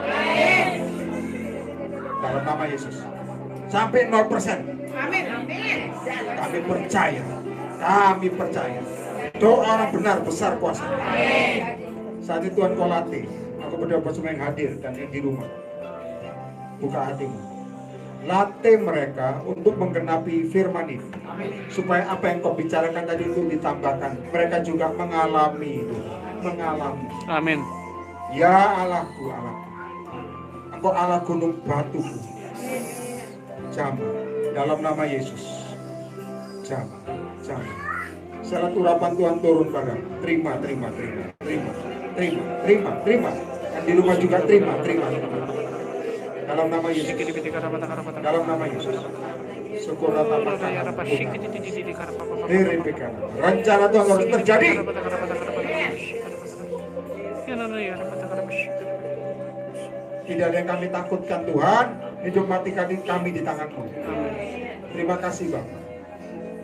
Dalam nama Yesus. Sampai 0%. Amin. Kami percaya. Kami percaya. Doa orang benar besar kuasa. Saat itu Tuhan kau latih. Aku berdoa buat semua yang hadir dan yang di rumah. Buka hatimu. Latih mereka untuk menggenapi firman ini. Supaya apa yang kau bicarakan tadi itu ditambahkan. Mereka juga mengalami itu. Mengalami. Amin. Ya Allahku, Allahku. Engkau Allah gunung batuku. Jamah. Dalam nama Yesus. Jamah. Jamah. Salat urapan Tuhan turun padamu. Terima. Dan di rumah juga terima. Dalam nama Yesus. Dalam nama Yesus. Syukur rata rencana Tuhan harus terjadi. Tidak ada yang kami takutkan Tuhan. Hidup mati kami di tangan-Mu. Terima kasih Bapak.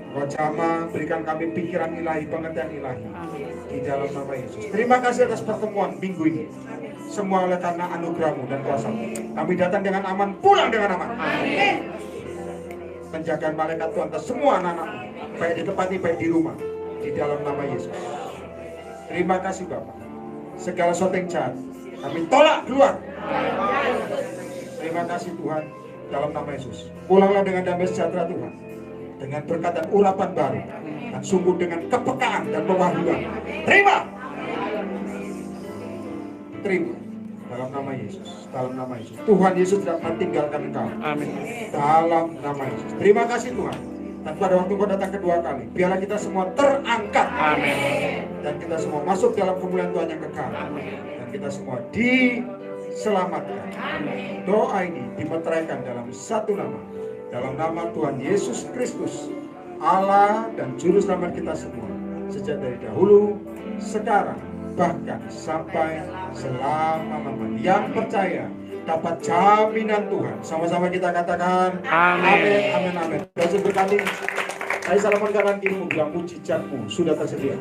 Kau jamah berikan kami pikiran ilahi, pengertian ilahi. Di dalam nama Yesus. Terima kasih atas pertemuan minggu ini. Semua oleh karena anugerah-Mu dan kuasa-Mu. Kami datang dengan aman, pulang dengan aman. Penjagaan malaikat Tuhan atas semua anak-anak-Mu. Baik di tempat ini, baik di rumah. Di dalam nama Yesus. Terima kasih Bapak. Segala sesuatu yang jahat kami tolak keluar. Terima kasih Tuhan. Dalam nama Yesus. Pulanglah dengan damai sejahtera Tuhan. Dengan berkat dan urapan baru. Dan sungguh dengan kepekaan dan pewahyuan. Terima. Dalam nama Yesus. Dalam nama Yesus. Tuhan Yesus tidak akan tinggalkan engkau. Amin. Dalam nama Yesus. Terima kasih Tuhan. Dan pada waktu kau datang kedua kali, biarlah kita semua terangkat. Amin. Dan kita semua masuk dalam kemuliaan Tuhan yang kekal. Dan kita semua diselamatkan. Doa ini dimeteraikan dalam satu nama. Dalam nama Tuhan Yesus Kristus, Allah dan Juru Selamat kita semua. Sejak dari dahulu, sekarang, bahkan sampai selama-lamanya. Yang percaya dapat jaminan Tuhan. Sama-sama kita katakan amin. Amin. Dan berkati. Saya salaman kanan kirimu bilang mujizatmu sudah tersedia.